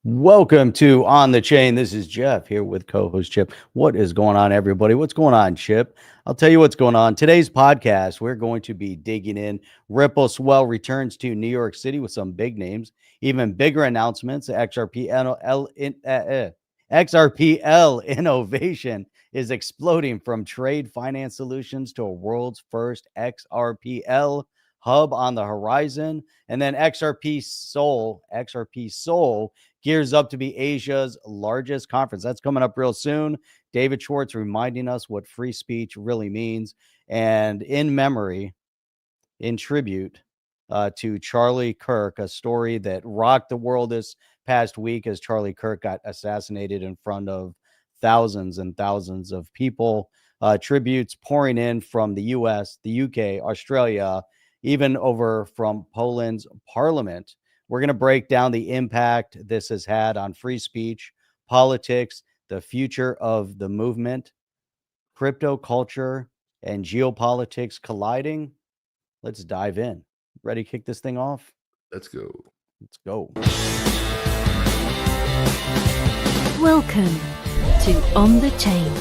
Welcome to On the Chain. This is Jeff here with co-host Chip. What is going on, everybody? What's going on, Chip? I'll tell you what's going on. Today's podcast, we're going to be digging in. Swell returns to New York City with some big names, even bigger announcements. XRPL innovation is exploding from trade finance solutions to a world's first XRPL hub on the horizon. And then XRP Seoul gears up to be Asia's largest conference. That's coming up real soon. David Schwartz reminding us what free speech really means. And in memory, in tribute to Charlie Kirk, a story that rocked the world this past week as Charlie Kirk got assassinated in front of thousands and thousands of people. Tributes pouring in from the US, the UK, Australia, even over from Poland's parliament. We're going to break down the impact this has had on free speech, politics, the future of the movement, crypto culture, and geopolitics colliding. Let's dive in. Ready to kick this thing off? Let's go. Let's go. Welcome to On the Chain.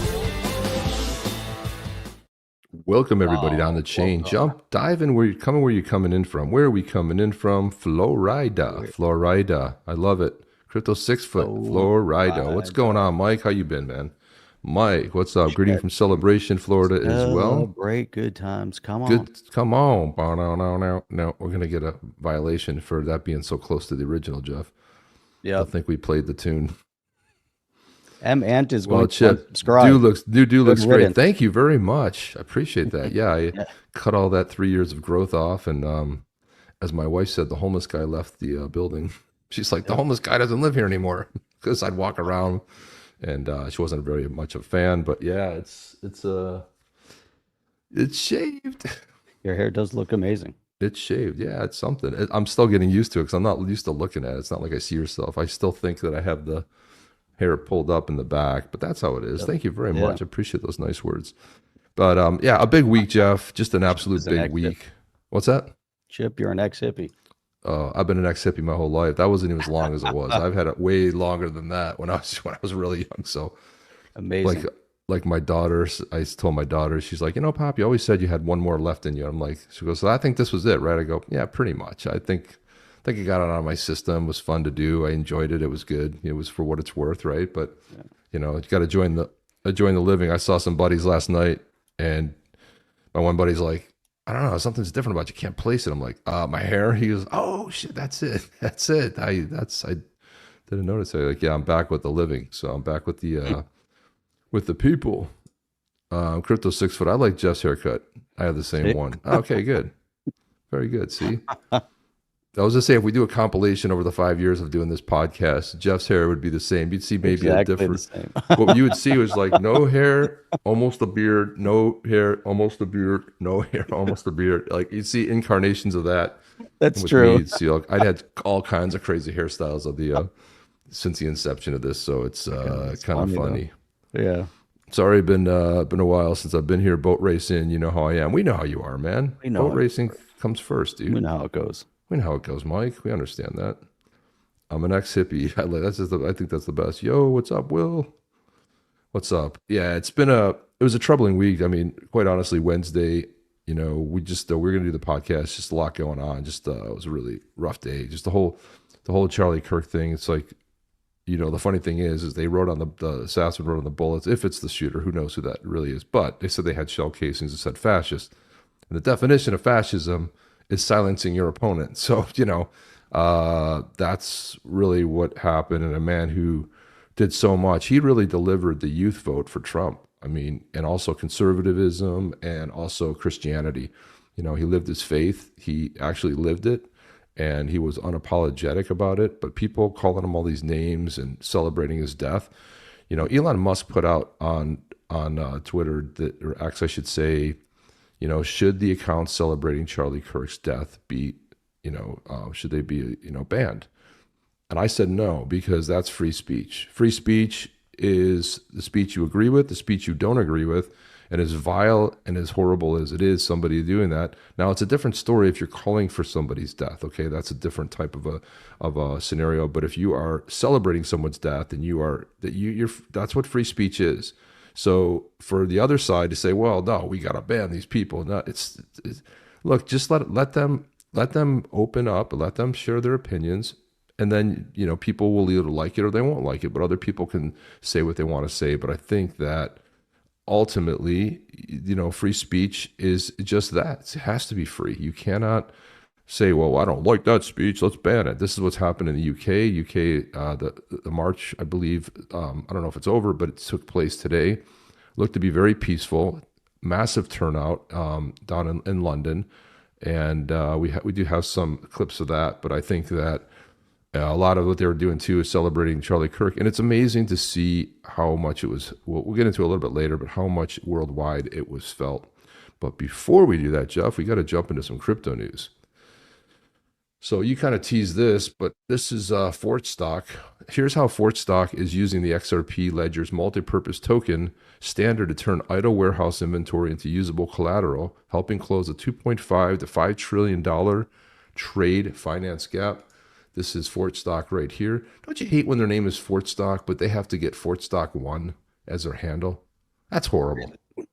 Welcome everybody down the chain. Dive in where you're coming in from. Where are we coming in from? Florida. I love it. Crypto 6 foot. Florida. What's going on, Mike? How you been, man? Mike, what's up? Greeting from Celebration, Florida as well. Great, good times. Come on. No, we're gonna get a violation for that being so close to the original, Jeff. Yeah. I think we played the tune. Ant is going to subscribe. Dude looks great. Thank you very much. I appreciate that. Yeah, I cut all that 3 years of growth off, and as my wife said, the homeless guy left the building. She's like, the homeless guy doesn't live here anymore, because I'd walk around, and she wasn't very much a fan. But yeah, it's shaved. Your hair does look amazing. It's shaved. Yeah, it's something. I'm still getting used to it because I'm not used to looking at it. It's not like I see yourself. I still think that I have the hair pulled up in the back, but that's how it is. Thank you very much. I appreciate those nice words. But yeah, a big week, Jeff. Just an absolute big week. What's that? Chip, you're an ex-hippie. I've been an ex-hippie my whole life. That wasn't even as long as it was. I've had it way longer than that when I was really young. So amazing. Like my daughter, I told my daughter, she's like, Pop, you always said you had one more left in you. I'm like, she goes, so I think this was it, right? I go, yeah, pretty much. I think I got it out of my system. It was fun to do. I enjoyed it. It was good. It was for what it's worth, right? But you got to join the living. I saw some buddies last night, and my one buddy's like, I don't know, something's different about you. Can't place it. I'm like, my hair. He goes, oh shit, that's it. I didn't notice it. Like, yeah, I'm back with the living. So I'm back with the people. Crypto 6 foot. I like Jeff's haircut. I have the same one. Okay, good. Very good. See. I was just saying, if we do a compilation over the 5 years of doing this podcast, Jeff's hair would be the same. You'd see maybe exactly a different. What you would see was like no hair, almost a beard, no hair, almost a beard, no hair, almost a beard. Like you'd see incarnations of that. That's true. You'd see, I'd had all kinds of crazy hairstyles of the since the inception of this, so it's kind of funny. Though. Yeah. Sorry, been a while since I've been here boat racing. You know how I am. We know how you are, man. Boat racing comes first, dude. We know how it goes. We know how it goes, Mike. We understand that. I'm an ex-hippie. I think that's the best. Yo, what's up, Will? What's up? Yeah, it was a troubling week. I mean, quite honestly, Wednesday, we were gonna do the podcast. Just a lot going on. Just it was a really rough day. Just the whole Charlie Kirk thing. It's like, the funny thing is they wrote on the assassin wrote on the bullets, if it's the shooter, who knows who that really is. But they said they had shell casings that said fascist. And the definition of fascism is silencing your opponent. So, that's really what happened. And a man who did so much, he really delivered the youth vote for Trump. I mean, and also conservatism and also Christianity. He lived his faith. He actually lived it, and he was unapologetic about it. But people calling him all these names and celebrating his death. Elon Musk put out on Twitter, or X, I should say, should the accounts celebrating Charlie Kirk's death be, should they be, banned? And I said no, because that's free speech. Free speech is the speech you agree with, the speech you don't agree with, And as vile and as horrible as it is, somebody doing that, now it's a different story if you're calling for somebody's death. Okay, that's a different type of a scenario. But if you are celebrating someone's death, and you're that's what free speech is. So for the other side to say, well, no, we got to ban these people. No, it's look, just let them open up, let them share their opinions, and then people will either like it or they won't like it. But other people can say what they want to say. But I think that ultimately, free speech is just that. It has to be free. You cannot say, well, I don't like that speech, let's ban it. This is what's happened in the UK. The march, I believe, I don't know if it's over, but it took place today. Looked to be very peaceful, massive turnout down in London. And we do have some clips of that, but I think that a lot of what they were doing too is celebrating Charlie Kirk. And it's amazing to see how much it was, we'll get into it a little bit later, but how much worldwide it was felt. But before we do that, Jeff, we got to jump into some crypto news. So you kind of teased this, but this is Fortstock. Here's how Fortstock is using the XRP Ledger's multi-purpose token standard to turn idle warehouse inventory into usable collateral, helping close a $2.5 to $5 trillion trade finance gap. This is Fortstock right here. Don't you hate when their name is Fortstock, but they have to get Fortstock1 as their handle? That's horrible. Because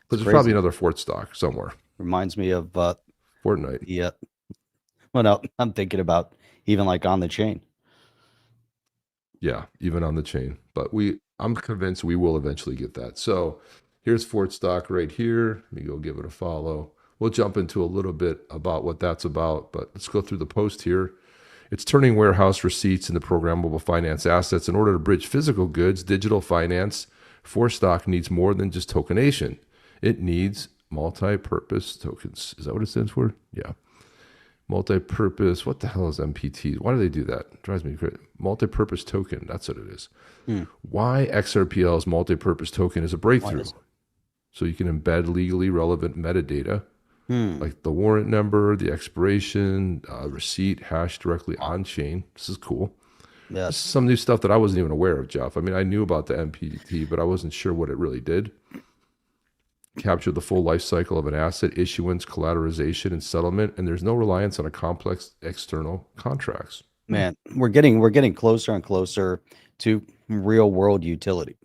there's probably another Fortstock somewhere. Reminds me of Fortnite. Yeah. Well, no, I'm thinking about even like on the chain. Yeah, even on the chain. But I'm convinced we will eventually get that. So here's Fortstock right here. Let me go give it a follow. We'll jump into a little bit about what that's about, but let's go through the post here. It's turning warehouse receipts into programmable finance assets. In order to bridge physical goods, digital finance, Fortstock needs more than just tokenation. It needs multi-purpose tokens. Is that what it stands for? Yeah. Multi-purpose, what the hell is MPT? Why do they do that? It drives me crazy. Multi-purpose token, that's what it is. Why XRPL's multi-purpose token is a breakthrough. So you can embed legally relevant metadata, like the warrant number, the expiration, receipt, hash directly on chain. This is cool. Yes. This is some new stuff that I wasn't even aware of, Jeff. I mean, I knew about the MPT, but I wasn't sure what it really did. Capture the full life cycle of an asset, issuance, collateralization, and settlement, and there's no reliance on a complex external contracts. Man, we're getting closer and closer to real world utility.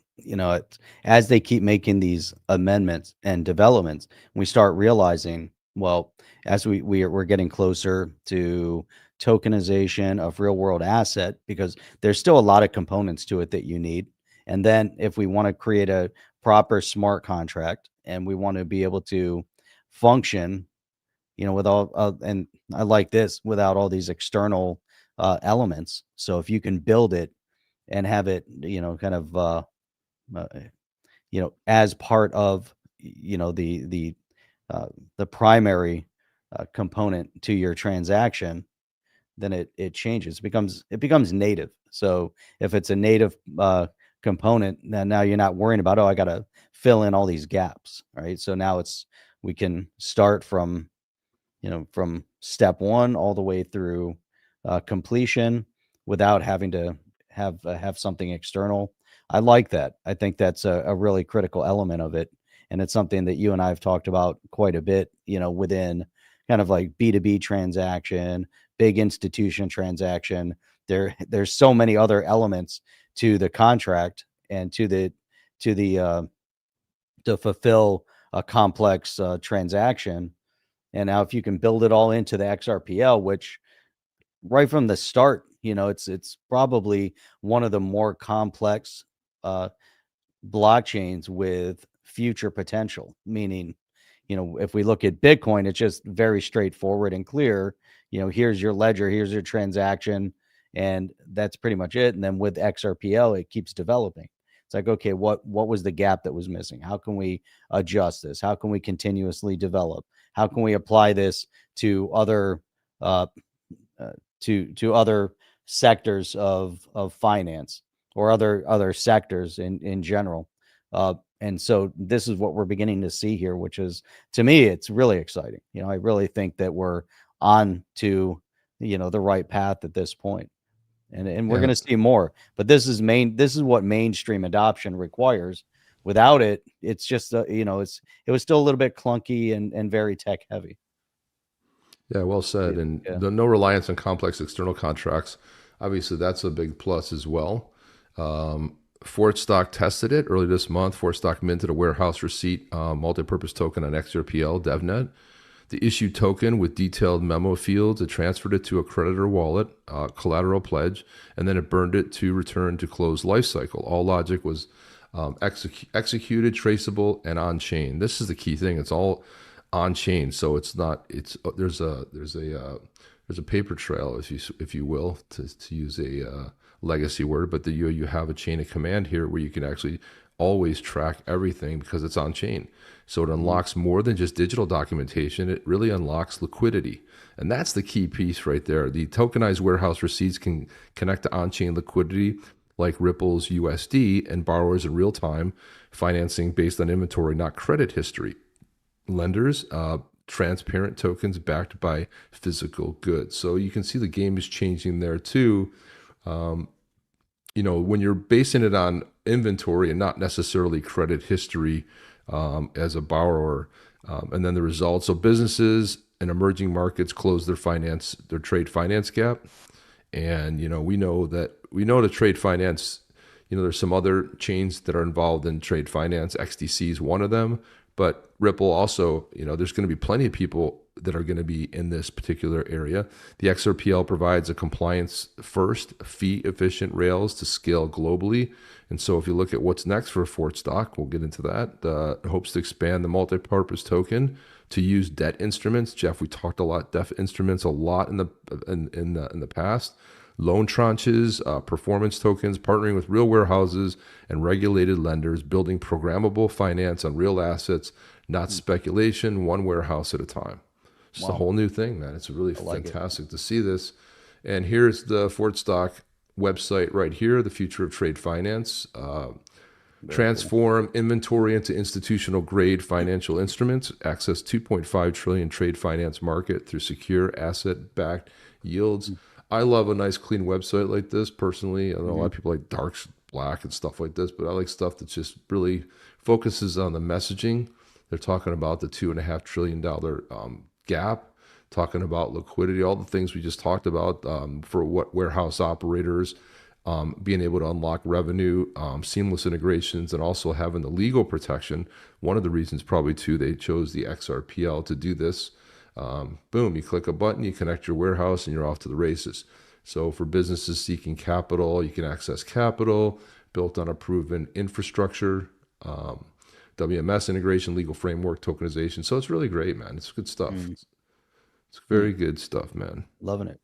As they keep making these amendments and developments, we start realizing, well, as we're getting closer to tokenization of real world asset, because there's still a lot of components to it that you need. And then if we want to create a proper smart contract, and we want to be able to function, with all, and I like this, without all these external elements. So if you can build it and have it, kind of, as part of, the primary component to your transaction, then it changes, it becomes native. So if it's a native component, then now you're not worrying about, I got to fill in all these gaps, right? So now we can start from step one all the way through completion without having to have something external. I like that. I think that's a really critical element of it, and it's something that you and I have talked about quite a bit, within kind of like B2B transaction, big institution transaction. There's so many other elements to the contract and to fulfill a complex transaction. And now if you can build it all into the XRPL, which right from the start, it's probably one of the more complex blockchains with future potential. Meaning, if we look at Bitcoin, it's just very straightforward and clear. Here's your ledger, here's your transaction, and that's pretty much it. And then with XRPL, it keeps developing. It's like, okay, what was the gap that was missing? How can we adjust this? How can we continuously develop? How can we apply this to other to other sectors of finance or other sectors in general? And so this is what we're beginning to see here, which is, to me, it's really exciting. I really think that we're on to the right path at this point. And we're going to see more, but this is what mainstream adoption requires without it, it's just it was still a little bit clunky and very tech heavy. Yeah, well said. And no reliance on complex external contracts. Obviously, that's a big plus as well. Fortstock tested it early this month. Fortstock minted a warehouse receipt multi-purpose token on XRPL DevNet. The issued token with detailed memo fields, it transferred it to a creditor wallet, collateral pledge, and then it burned it to return to closed lifecycle. All logic was executed, traceable, and on chain. This is the key thing. It's all on chain, so it's not. There's a paper trail, if you will, to use a legacy word, but you have a chain of command here where you can actually always track everything because it's on chain. So it unlocks more than just digital documentation. It really unlocks liquidity. And that's the key piece right there. The tokenized warehouse receipts can connect to on-chain liquidity like Ripple's USD and borrowers in real time, financing based on inventory, not credit history. Lenders, transparent tokens backed by physical goods. So you can see the game is changing there too. When you're basing it on inventory and not necessarily credit history as a borrower, and then the results. So businesses and emerging markets close their trade finance gap. And, we know the trade finance, there's some other chains that are involved in trade finance. XDC is one of them. But Ripple also, there's going to be plenty of people that are going to be in this particular area. The XRPL provides a compliance first, fee efficient rails to scale globally. And so if you look at what's next for Fortstock, we'll get into that. Hopes to expand the multi-purpose token to use debt instruments. Jeff, we talked a lot debt instruments a lot in the past. Loan tranches, performance tokens, partnering with real warehouses and regulated lenders, building programmable finance on real assets, not speculation, one warehouse at a time. It's a whole new thing, man. It's really fantastic to see this. And here's the Fortstock website right here, the future of trade finance. Transform inventory into institutional grade financial instruments, access 2.5 trillion trade finance market through secure asset-backed yields. I love a nice clean website like this personally. I know a lot of people like dark black and stuff like this, but I like stuff that just really focuses on the messaging. They're talking about the $2.5 trillion gap, talking about liquidity, all the things we just talked about for what warehouse operators, being able to unlock revenue, seamless integrations, and also having the legal protection. One of the reasons probably too they chose the XRPL to do this. Boom, you click a button, you connect your warehouse, and you're off to the races. So for businesses seeking capital, you can access capital built on a proven infrastructure, WMS integration, legal framework, tokenization. So it's really great, man. It's good stuff. It's very good stuff, man. Loving it.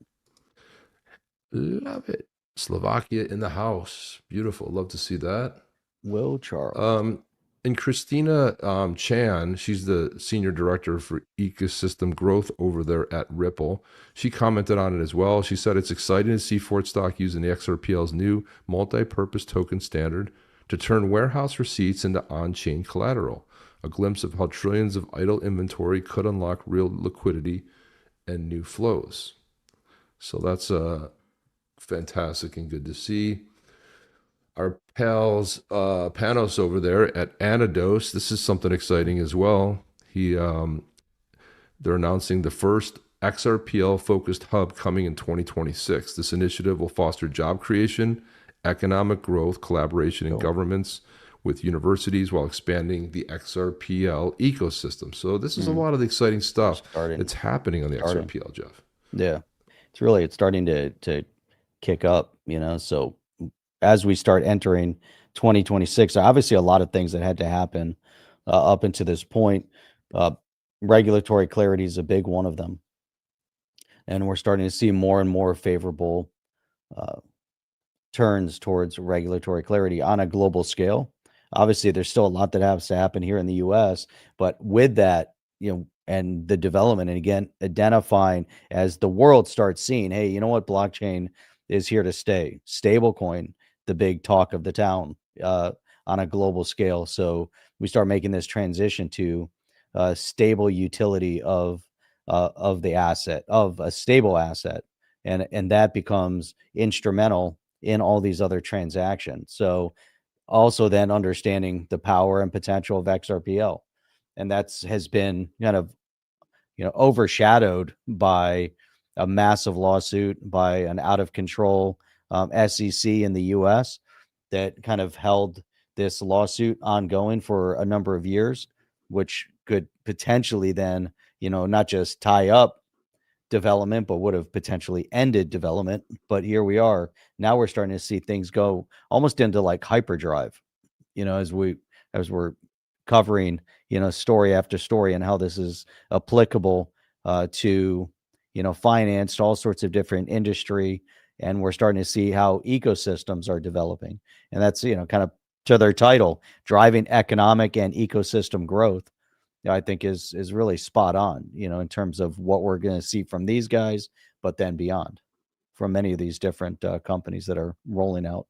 Love it. Slovakia in the house. Beautiful. Love to see that. Will Charles. And Christina Chan, she's the senior director for ecosystem growth over there at Ripple. She commented on it as well. She said it's exciting to see Fortstock using the XRPL's new multi-purpose token standard to turn warehouse receipts into on-chain collateral. A glimpse of how trillions of idle inventory could unlock real liquidity and new flows. So that's fantastic and good to see. Our pals Panos over there at Anodos, this is something exciting as well. They're announcing the first XRPL-focused hub coming in 2026. This initiative will foster job creation, economic growth, collaboration in governments with universities while expanding the XRPL ecosystem. So this is a lot of the exciting stuff that's happening on the XRPL, Jeff. Yeah, it's starting to kick up, so as we start entering 2026, obviously a lot of things that had to happen up until this point. Regulatory clarity is a big one of them. And we're starting to see more and more favorable turns towards regulatory clarity on a global scale. Obviously, there's still a lot that has to happen here in the US, but with that, and the development, and again, identifying as the world starts seeing, hey, you know what, blockchain is here to stay. Stablecoin, the big talk of the town on a global scale. So we start making this transition to stable utility of the asset, of a stable asset, and that becomes instrumental in all these other transactions. So also then understanding the power and potential of XRPL. And that's has been kind of, overshadowed by a massive lawsuit by an out of control SEC in the US that kind of held this lawsuit ongoing for a number of years, which could potentially then, not just tie up development, but would have potentially ended development. But here we are. Now we're starting to see things go almost into like hyperdrive, as we're covering, story after story and how this is applicable to, finance, to all sorts of different industry. And we're starting to see how ecosystems are developing. And that's, kind of to their title, driving economic and ecosystem growth. I think is really spot on, in terms of what we're going to see from these guys, but then beyond from many of these different companies that are rolling out.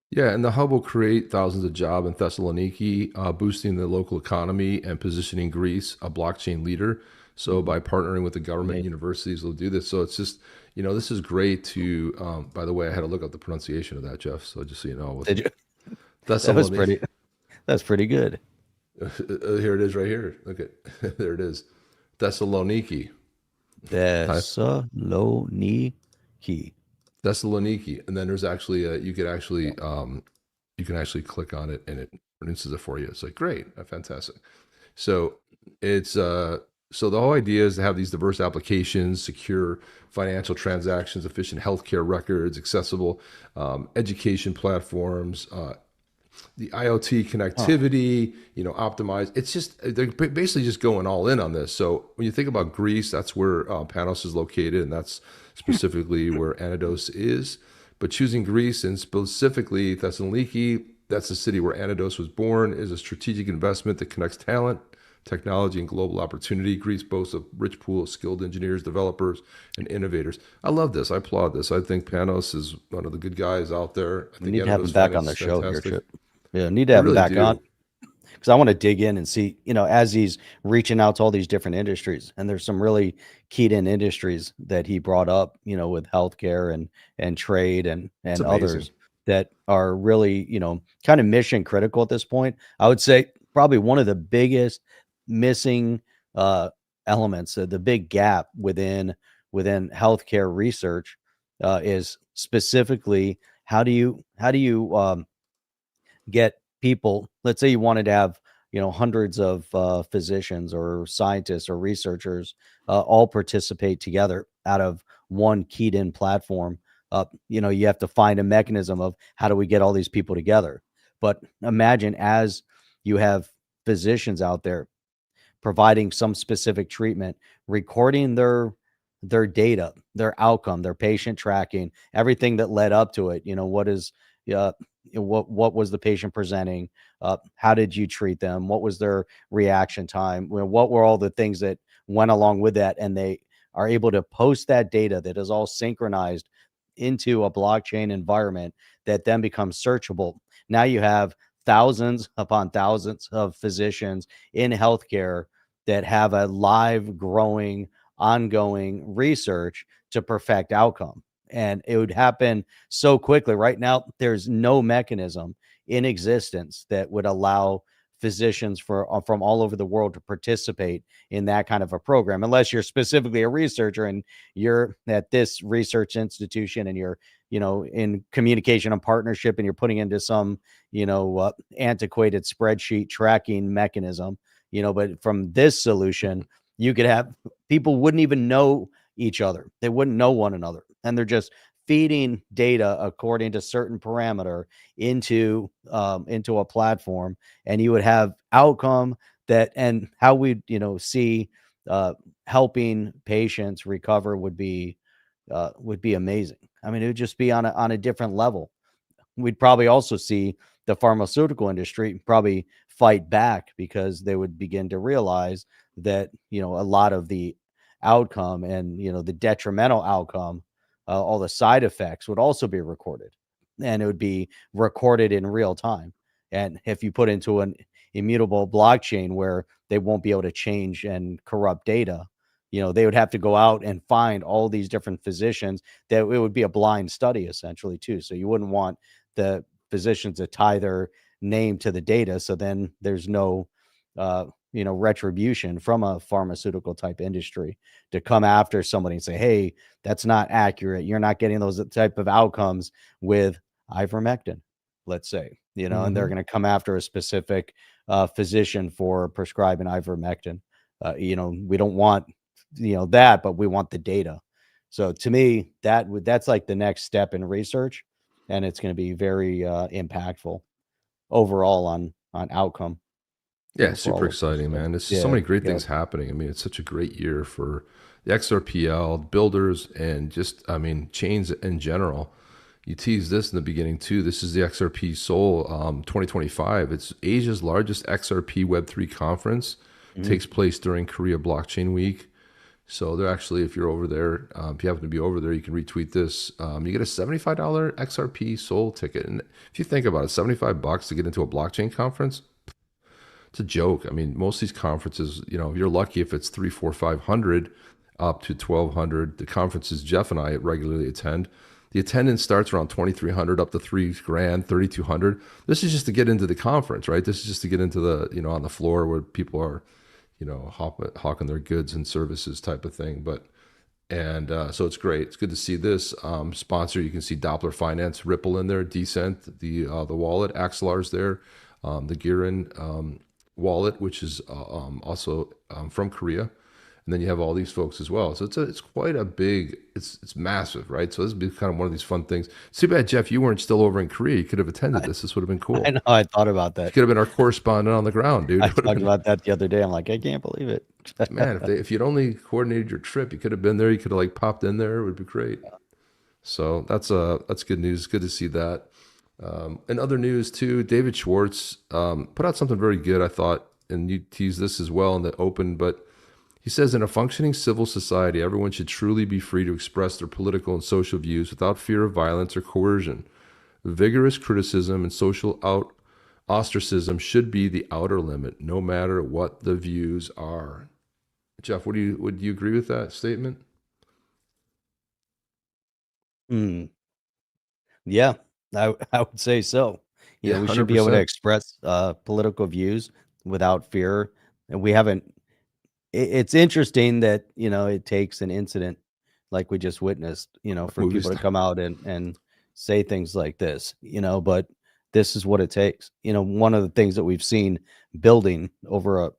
Yeah, and the hub will create thousands of jobs in Thessaloniki, boosting the local economy and positioning Greece a blockchain leader. So by partnering with the government, Amazing. universities will do this. So it's just, this is great to. By the way, I had to look up the pronunciation of that, Jeff. So just so you know, with Did you? That was Thessaloniki, pretty. That's pretty good. here it is, right here. Look at there it is, Thessaloniki. Thessaloniki. Thessaloniki, and then there's actually you can actually click on it and it produces it for you. It's like great, fantastic. So it's so the whole idea is to have these diverse applications, secure financial transactions, efficient healthcare records, accessible education platforms, the IoT connectivity, optimize. It's just, they're basically just going all in on this. So when you think about Greece, that's where Panos is located, and that's specifically where Anodos is. But choosing Greece and specifically Thessaloniki, that's the city where Anodos was born, is a strategic investment that connects talent, technology, and global opportunity. Greece boasts a rich pool of skilled engineers, developers, and innovators. I love this. I applaud this. I think Panos is one of the good guys out there. I We think need to have him Anodos back on Finance the is show here, fantastic. Chip. Yeah, need to I have him really back on do. because I want to dig in and see, as he's reaching out to all these different industries, and there's some really keyed in industries that he brought up, with healthcare and trade and It's amazing. others that are really, kind of mission critical at this point. I would say probably one of the biggest missing elements, the big gap within healthcare research is specifically how do you get people, let's say you wanted to have, hundreds of physicians or scientists or researchers all participate together out of one keyed in platform. You have to find a mechanism of how do we get all these people together. But imagine as you have physicians out there providing some specific treatment, recording their data, their outcome, their patient tracking, everything that led up to it. What is what was the patient presenting? How did you treat them? What was their reaction time? What were all the things that went along with that? And they are able to post that data that is all synchronized into a blockchain environment that then becomes searchable. Now you have thousands upon thousands of physicians in healthcare that have a live, growing, ongoing research to perfect outcome. And it would happen so quickly. Right now, there's no mechanism in existence that would allow physicians from all over the world to participate in that kind of a program, unless you're specifically a researcher and you're at this research institution and you're, in communication and partnership and you're putting into some, antiquated spreadsheet tracking mechanism, but from this solution, you could have people wouldn't even know each other. They wouldn't know one another. And they're just feeding data according to certain parameter into a platform, and you would have outcome that, and how we see helping patients recover would be amazing. I mean, it would just be on a different level. We'd probably also see the pharmaceutical industry probably fight back because they would begin to realize that, a lot of the outcome and, the detrimental outcome, all the side effects would also be recorded, and it would be recorded in real time. And if you put into an immutable blockchain where they won't be able to change and corrupt data, they would have to go out and find all these different physicians, that it would be a blind study essentially too. So you wouldn't want the physicians to tie their name to the data. So then there's no, retribution from a pharmaceutical type industry to come after somebody and say, hey, that's not accurate. You're not getting those type of outcomes with ivermectin, let's say, and they're going to come after a specific physician for prescribing ivermectin. We don't want, that, but we want the data. So to me, that's like the next step in research, and it's going to be very impactful overall on outcome. Yeah, super exciting, man. There's so many great things happening. I mean, it's such a great year for the XRPL builders and just, chains in general. You teased this in the beginning too. This is the XRP Seoul 2025. It's Asia's largest XRP Web3 conference. Takes place during Korea Blockchain Week. So they're actually, if you're over there, if you happen to be over there, you can retweet this. You get a $75 XRP Seoul ticket. And if you think about it, $75 to get into a blockchain conference, it's a joke. I mean, most of these conferences, if you're lucky, if it's 300, 400, 500 up to 1,200, the conferences Jeff and I regularly attend, the attendance starts around 2,300 up to $3,000, 3,200. This is just to get into the conference, right? This is just to get into the, on the floor where people are, hawking their goods and services type of thing. So it's great. It's good to see this sponsor. You can see Doppler Finance, Ripple in there, Decent, the wallet, Axelar's there, the Girin wallet, which is also from Korea. And then you have all these folks as well. So it's quite a big, it's massive, right? So this would be kind of one of these fun things. Too bad, Jeff, you weren't still over in Korea. You could have attended this. This would have been cool. I know. I thought about that. You could have been our correspondent on the ground, dude. I talked about that the other day. I'm like, I can't believe it. Man, if you'd only coordinated your trip, you could have been there. You could have popped in there. It would be great. So that's good news. Good to see that. And other news too, David Schwartz put out something very good, I thought, and you teased this as well in the open, but he says, in a functioning civil society, everyone should truly be free to express their political and social views without fear of violence or coercion. Vigorous criticism and social ostracism should be the outer limit, no matter what the views are. Jeff, would you agree with that statement? Yeah, I would say so. Yeah, we should be able to 100%. express political views without fear. And we haven't. It's interesting that, it takes an incident like we just witnessed, for people to come out and say things like this, but this is what it takes. One of the things that we've seen building over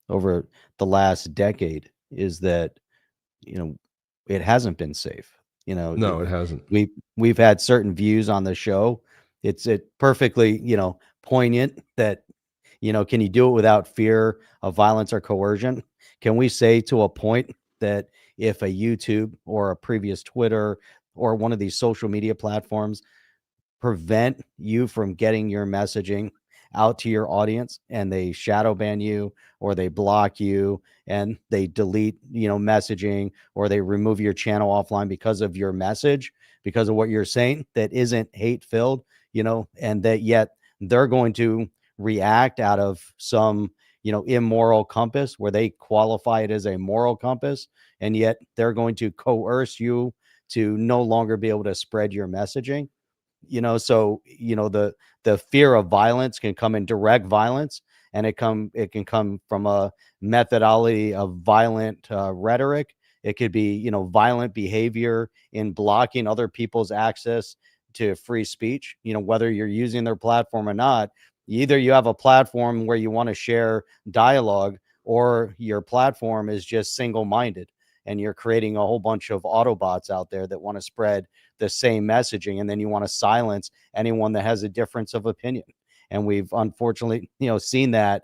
the last decade is that, it hasn't been safe. No, it hasn't. We've had certain views on the show. It's perfectly, poignant that, can you do it without fear of violence or coercion? Can we say to a point that if a YouTube or a previous Twitter or one of these social media platforms prevent you from getting your messaging out to your audience and they shadow ban you or they block you and they delete, messaging, or they remove your channel offline because of your message, because of what you're saying that isn't hate filled, and that yet they're going to react out of some, immoral compass where they qualify it as a moral compass, and yet they're going to coerce you to no longer be able to spread your messaging. So the fear of violence can come in direct violence, and it can come from a methodology of violent rhetoric. It could be, violent behavior in blocking other people's access to free speech, whether you're using their platform or not. Either you have a platform where you want to share dialogue, or your platform is just single-minded and you're creating a whole bunch of Autobots out there that want to spread the same messaging, and then you want to silence anyone that has a difference of opinion. And we've unfortunately, seen that,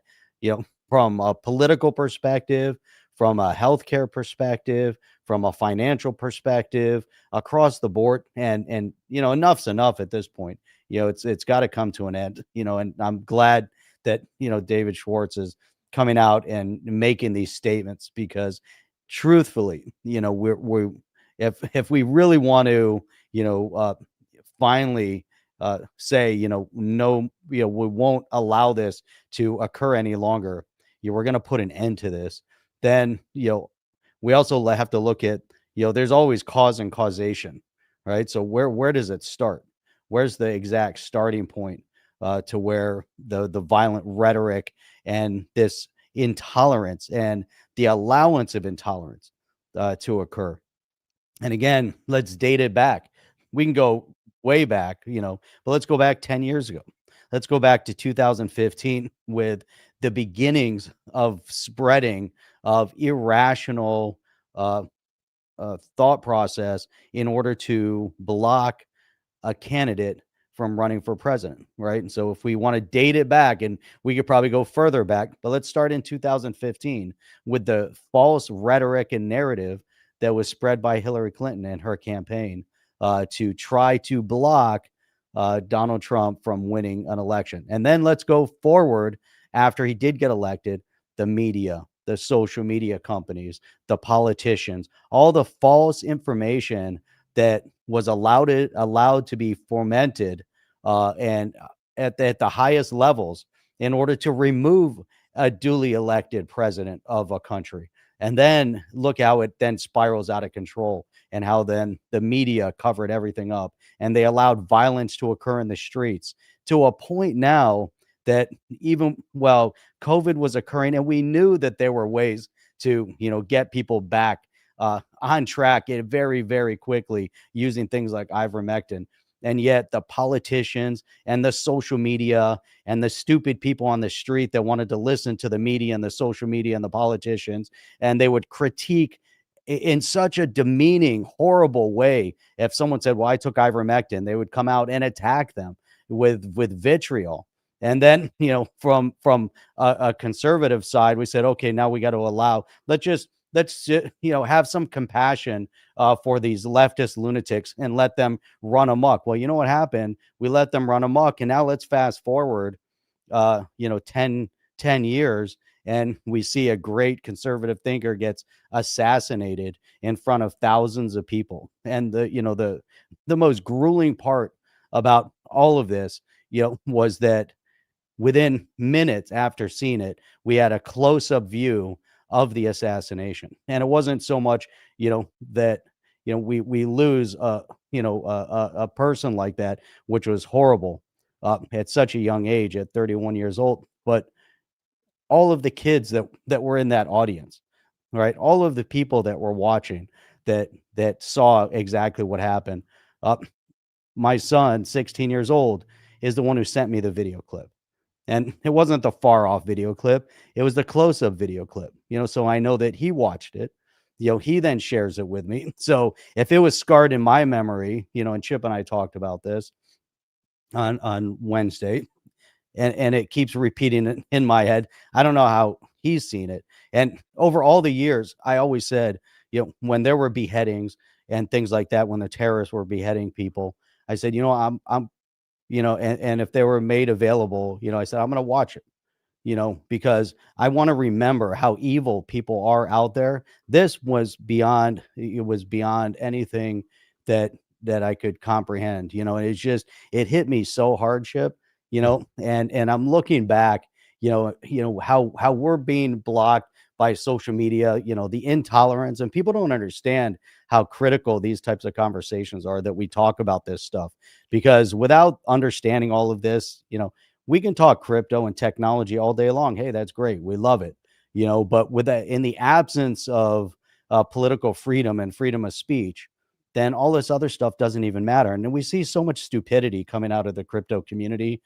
from a political perspective, from a healthcare perspective, from a financial perspective, across the board. And enough's enough at this point. It's got to come to an end, and I'm glad that, David Schwartz is coming out and making these statements, because truthfully, if we really want to, finally say, no, we won't allow this to occur any longer. We're going to put an end to this. Then, we also have to look at, there's always cause and causation, right? So where does it start? where's the exact starting point to where the violent rhetoric and this intolerance and the allowance of intolerance to occur. And again, let's date it back. We can go way back, but let's go back 10 years ago. Let's go back to 2015 with the beginnings of spreading of irrational uh, thought process in order to block a candidate from running for president, right? And so if we want to date it back, and we could probably go further back, but let's start in 2015 with the false rhetoric and narrative that was spread by Hillary Clinton and her campaign to try to block Donald Trump from winning an election. And then let's go forward after he did get elected, the media, the social media companies, the politicians, all the false information that was allowed to be fomented and at the highest levels in order to remove a duly elected president of a country. And then look how it then spirals out of control, and how then the media covered everything up, and they allowed violence to occur in the streets to a point now that even while COVID was occurring, and we knew that there were ways to, get people back on track very, very quickly using things like ivermectin. And yet the politicians and the social media and the stupid people on the street that wanted to listen to the media and the social media and the politicians, and they would critique in such a demeaning, horrible way. If someone said, well, I took ivermectin, they would come out and attack them with vitriol. And then, from a conservative side, we said, okay, now we got to allow, let's have some compassion for these leftist lunatics and let them run amok. Well, you know what happened? We let them run amok. And now let's fast forward, 10 years, and we see a great conservative thinker gets assassinated in front of thousands of people. And the most grueling part about all of this, was that within minutes after seeing it, we had a close-up view of the assassination. And it wasn't so much, that, we lose, a person like that, which was horrible at such a young age, at 31 years old. But all of the kids that were in that audience, right? All of the people that were watching that saw exactly what happened. My son, 16 years old, is the one who sent me the video clip. And it wasn't the far off video clip. It was the close up video clip, so I know that he watched it. He then shares it with me. So if it was scarred in my memory, and Chip and I talked about this on Wednesday, and it keeps repeating it in my head. I don't know how he's seen it. And over all the years, I always said, when there were beheadings and things like that, when the terrorists were beheading people, I said, I'm and if they were made available, I said, I'm going to watch it, because I want to remember how evil people are out there. This was beyond anything that I could comprehend, and it hit me so hardship, and I'm looking back, how we're being blocked by social media, the intolerance, and people don't understand how critical these types of conversations are, that we talk about this stuff, because without understanding all of this, we can talk crypto and technology all day long. Hey, that's great. We love it, but in the absence of political freedom and freedom of speech, then all this other stuff doesn't even matter. And then we see so much stupidity coming out of the crypto community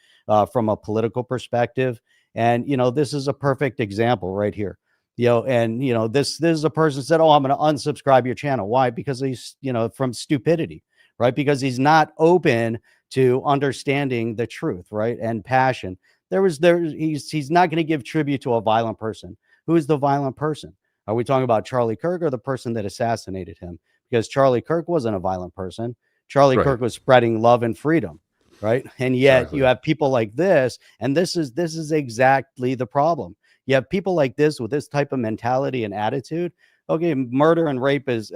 from a political perspective. And, this is a perfect example right here. This is a person said, oh, I'm going to unsubscribe your channel. Why? Because he's, from stupidity, right? Because he's not open to understanding the truth, right? And passion. He's not going to give tribute to a violent person. Who is the violent person? Are we talking about Charlie Kirk or the person that assassinated him? Because Charlie Kirk wasn't a violent person. Charlie Kirk was spreading love and freedom, right? And yet you have people like this, and this is exactly the problem. You have people like this with this type of mentality and attitude. Okay, murder and rape is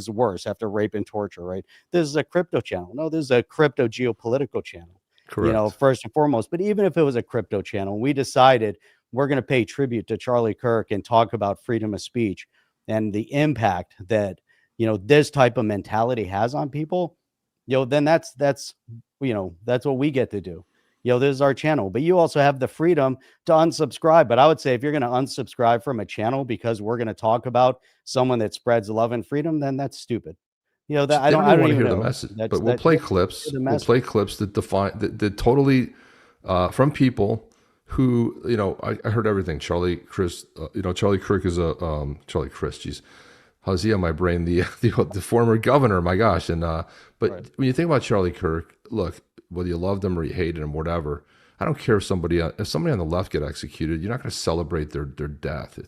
worse after rape and torture, right? This is a crypto channel. No, this is a crypto geopolitical channel. Correct. First and foremost. But even if it was a crypto channel, we decided we're going to pay tribute to Charlie Kirk and talk about freedom of speech and the impact that this type of mentality has on people. then that's that's what we get to do. This is our channel, but you also have the freedom to unsubscribe. But I would say if you're going to unsubscribe from a channel because we're going to talk about someone that spreads love and freedom, then that's stupid. That They I don't don't even want to even hear the know. message. That's But we'll that play yeah, clips. the We'll message. play clips that define that totally from people who I heard everything. Charlie Chris, Charlie Kirk is a Charlie Chris. Geez, how's he on my brain? The former governor. My gosh. And but Right. when you think about Charlie Kirk, look, whether you loved him or you hated him, whatever. I don't care if somebody on the left get executed. You're not going to celebrate their death.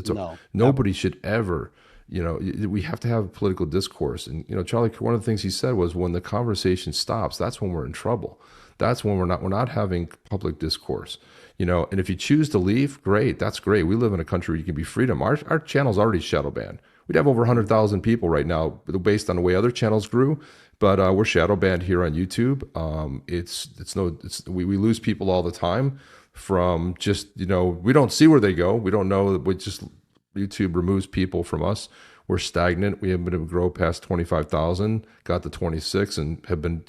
No, nobody should ever. We have to have political discourse. And Charlie, one of the things he said was, when the conversation stops, that's when we're in trouble. That's when we're not having public discourse. And if you choose to leave, great. That's great. We live in a country where you can be freedom. Our channel's already shadow banned. We'd have over 100,000 people right now based on the way other channels grew. But we're shadow banned here on YouTube. We lose people all the time from just, we don't see where they go. We don't know. YouTube removes people from us. We're stagnant. We haven't been able to grow past 25,000, got to 26 and have been,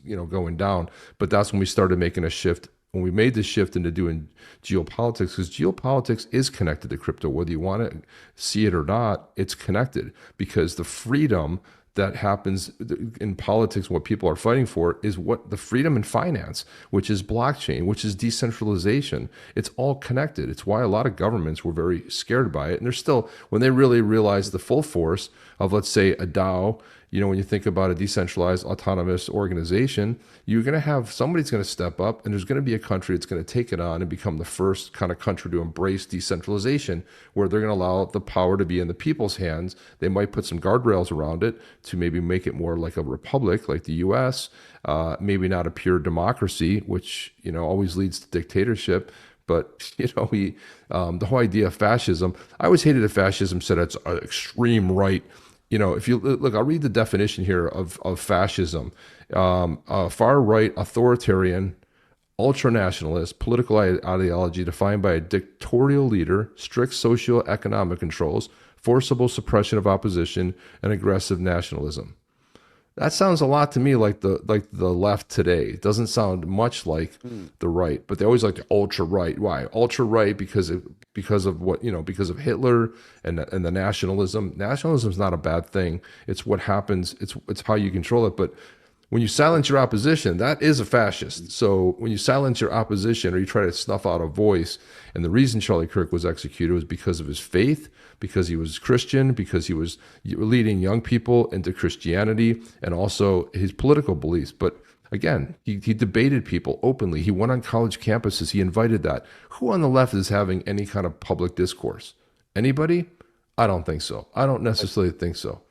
going down. But that's when we started making a shift. When we made the shift into doing geopolitics, because geopolitics is connected to crypto, whether you want to see it or not, it's connected, because the freedom that happens in politics, what people are fighting for, is what the freedom in finance, which is blockchain, which is decentralization. It's all connected. It's why a lot of governments were very scared by it. And they're still, when they really realize the full force of, let's say, a DAO, when you think about a decentralized autonomous organization, you're going to have somebody's going to step up, and there's going to be a country that's going to take it on and become the first kind of country to embrace decentralization, where they're going to allow the power to be in the people's hands. They might put some guardrails around it to maybe make it more like a republic, like the US, maybe not a pure democracy, which, always leads to dictatorship. But, the whole idea of fascism, I always hated that fascism said it's an extreme right. If you look, I'll read the definition here of fascism. Far right, authoritarian, ultranationalist political ideology defined by a dictatorial leader, strict socio-economic controls, forcible suppression of opposition, and aggressive nationalism. That sounds a lot to me like the left today. It doesn't sound much like the right, but they always like the ultra right. Why ultra right? Because of what because of Hitler and the nationalism. Nationalism is not a bad thing. It's what happens. It's how you control it. But when you silence your opposition, that is a fascist. So when you silence your opposition, or you try to snuff out a voice, and the reason Charlie Kirk was executed was because of his faith, because he was Christian, because he was leading young people into Christianity, and also his political beliefs. But again, he debated people openly. He went on college campuses. He invited that. Who on the left is having any kind of public discourse? Anybody? I don't think so. I don't necessarily think so.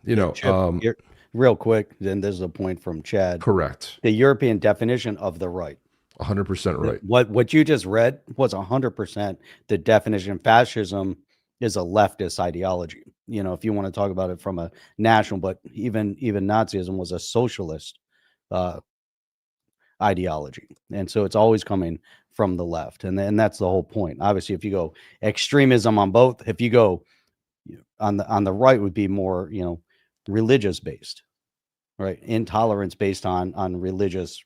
Yeah. Chip, real quick, then there's a point from Chad. Correct. The European definition of the right. 100% right. What you just read was 100% the definition. Fascism is a leftist ideology. If you want to talk about it from a national, but even Nazism was a socialist ideology, and so it's always coming from the left, and that's the whole point. Obviously, if you go extremism on both, if you go on the right, would be more religious based, right? Intolerance based on religious,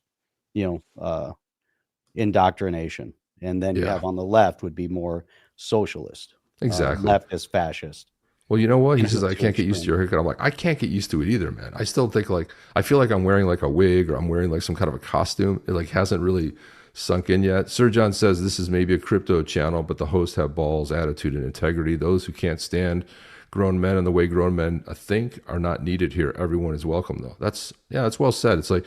indoctrination, and then you have on the left would be more socialist, exactly, leftist, fascist. Well, you know what? He says, I can't get used to your haircut. I'm like, I can't get used to it either, man. I still think I feel like I'm wearing like a wig, or I'm wearing like some kind of a costume. It hasn't really sunk in yet. Sir John says this is maybe a crypto channel, but the hosts have balls, attitude, and integrity. Those who can't stand grown men and the way grown men think are not needed here. Everyone is welcome, though. That's well said. It's like,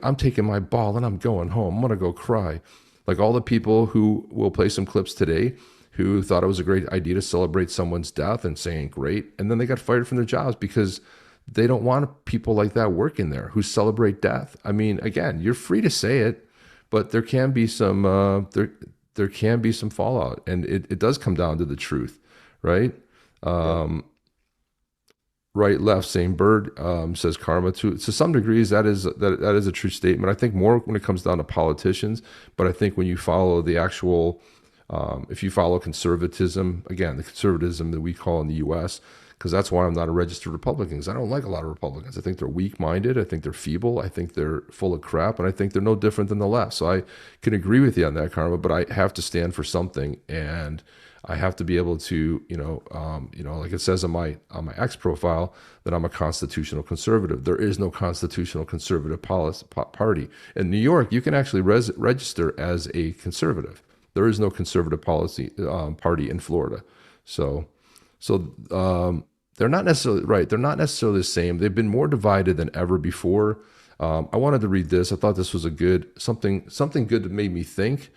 I'm taking my ball and I'm going home. I'm going to go cry. Like all the people who will play some clips today who thought it was a great idea to celebrate someone's death and saying great, and then they got fired from their jobs because they don't want people like that working there who celebrate death. I mean, again, you're free to say it, but there can be some there can be some fallout, and it does come down to the truth, right? Right, left, same bird, says Karma. To some degrees, that is a true statement. I think more when it comes down to politicians, but I think when you follow the actual, if you follow conservatism, again, the conservatism that we call in the U.S., because that's why I'm not a registered Republican, because I don't like a lot of Republicans. I think they're weak-minded. I think they're feeble. I think they're full of crap, and I think they're no different than the left. So I can agree with you on that, Karma, but I have to stand for something, and I have to be able to, like it says on my X profile, that I'm a constitutional conservative. There is no constitutional conservative party. In New York, you can actually register as a conservative. There is no conservative party in Florida. So they're not necessarily right. They're not necessarily the same. They've been more divided than ever before. I wanted to read this. I thought this was something good that made me think.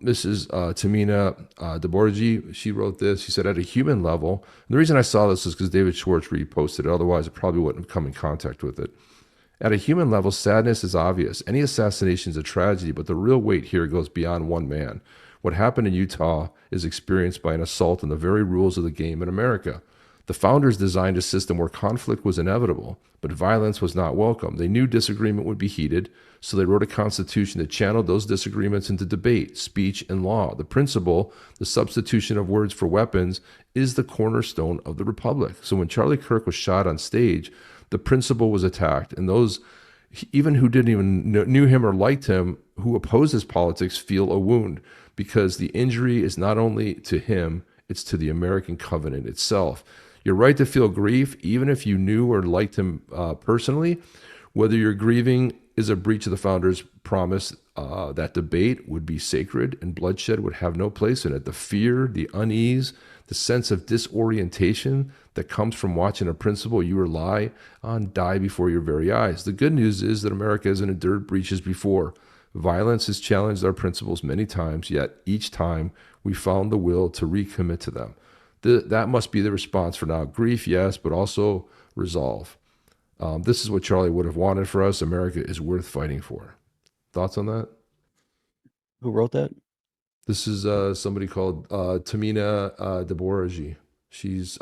This is Tamina DeBorgi. She wrote this. She said, at a human level, and the reason I saw this is because David Schwartz reposted it. Otherwise, I probably wouldn't have come in contact with it. At a human level, sadness is obvious. Any assassination is a tragedy, but the real weight here goes beyond one man. What happened in Utah is experienced by an assault on the very rules of the game in America. The founders designed a system where conflict was inevitable, but violence was not welcome. They knew disagreement would be heated, so they wrote a constitution that channeled those disagreements into debate, speech, and law. The principle, the substitution of words for weapons, is the cornerstone of the republic. So when Charlie Kirk was shot on stage, the principle was attacked, and those, even who didn't even knew him or liked him, who opposed his politics, feel a wound, because the injury is not only to him, it's to the American covenant itself. You're right to feel grief, even if you knew or liked him personally. Whether your grieving is a breach of the founders' promise that debate would be sacred and bloodshed would have no place in it. The fear, the unease, the sense of disorientation that comes from watching a principle you rely on die before your very eyes. The good news is that America has endured breaches before. Violence has challenged our principles many times, yet each time we found the will to recommit to them. That must be the response for now. Grief, yes, but also resolve. This is what Charlie would have wanted for us. America is worth fighting for. Thoughts on that? Who wrote that? This is somebody called Tamina DeBorgi.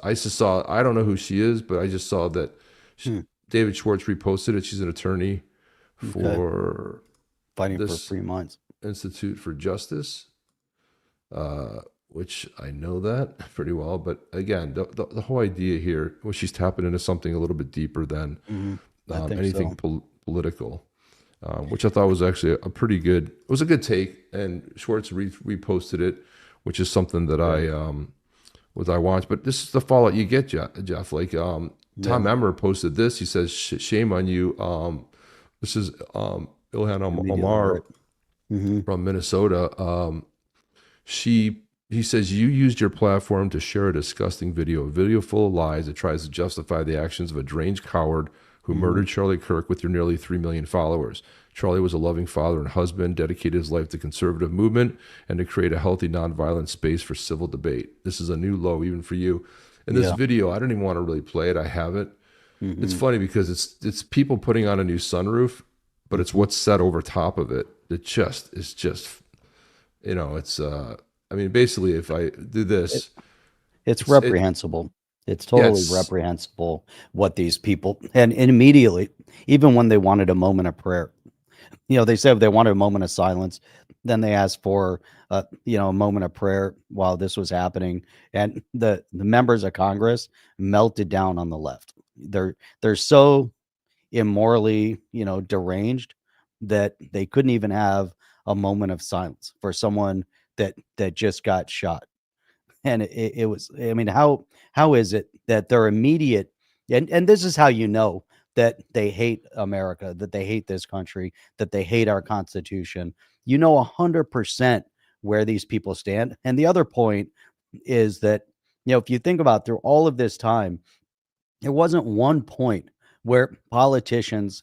I don't know who she is, but I just saw that David Schwartz reposted it. She's an attorney for Fighting for Free Minds Institute for Justice, which I know that pretty well. But again, the whole idea here, well, she's tapping into something a little bit deeper than anything political, which I thought was actually a pretty good. It was a good take, and Schwartz reposted it, which is something that I watched. But this is the fallout you get, Jeff. Like Tom Emmer posted this. He says, "Shame on you." This is Ilhan Omar from Minnesota. He says, you used your platform to share a disgusting video, a video full of lies that tries to justify the actions of a deranged coward who murdered Charlie Kirk with your nearly 3 million followers. Charlie was a loving father and husband, dedicated his life to conservative movement and to create a healthy, nonviolent space for civil debate. This is a new low, even for you. In this video, I don't even want to really play it. I have it. It's funny because it's people putting on a new sunroof, but it's what's said over top of it. It's I mean, basically, if I do this, it's reprehensible. It's totally reprehensible what these people, and immediately, even when they wanted a moment of prayer, they said they wanted a moment of silence. Then they asked for, a moment of prayer while this was happening. And the members of Congress melted down on the left. They're so immorally, deranged that they couldn't even have a moment of silence for someone that just got shot. And it was, I mean, how is it that they're immediate, and this is how that they hate America, that they hate this country, that they hate our Constitution. 100% where these people stand. And the other point is that, if you think about through all of this time, there wasn't one point where politicians,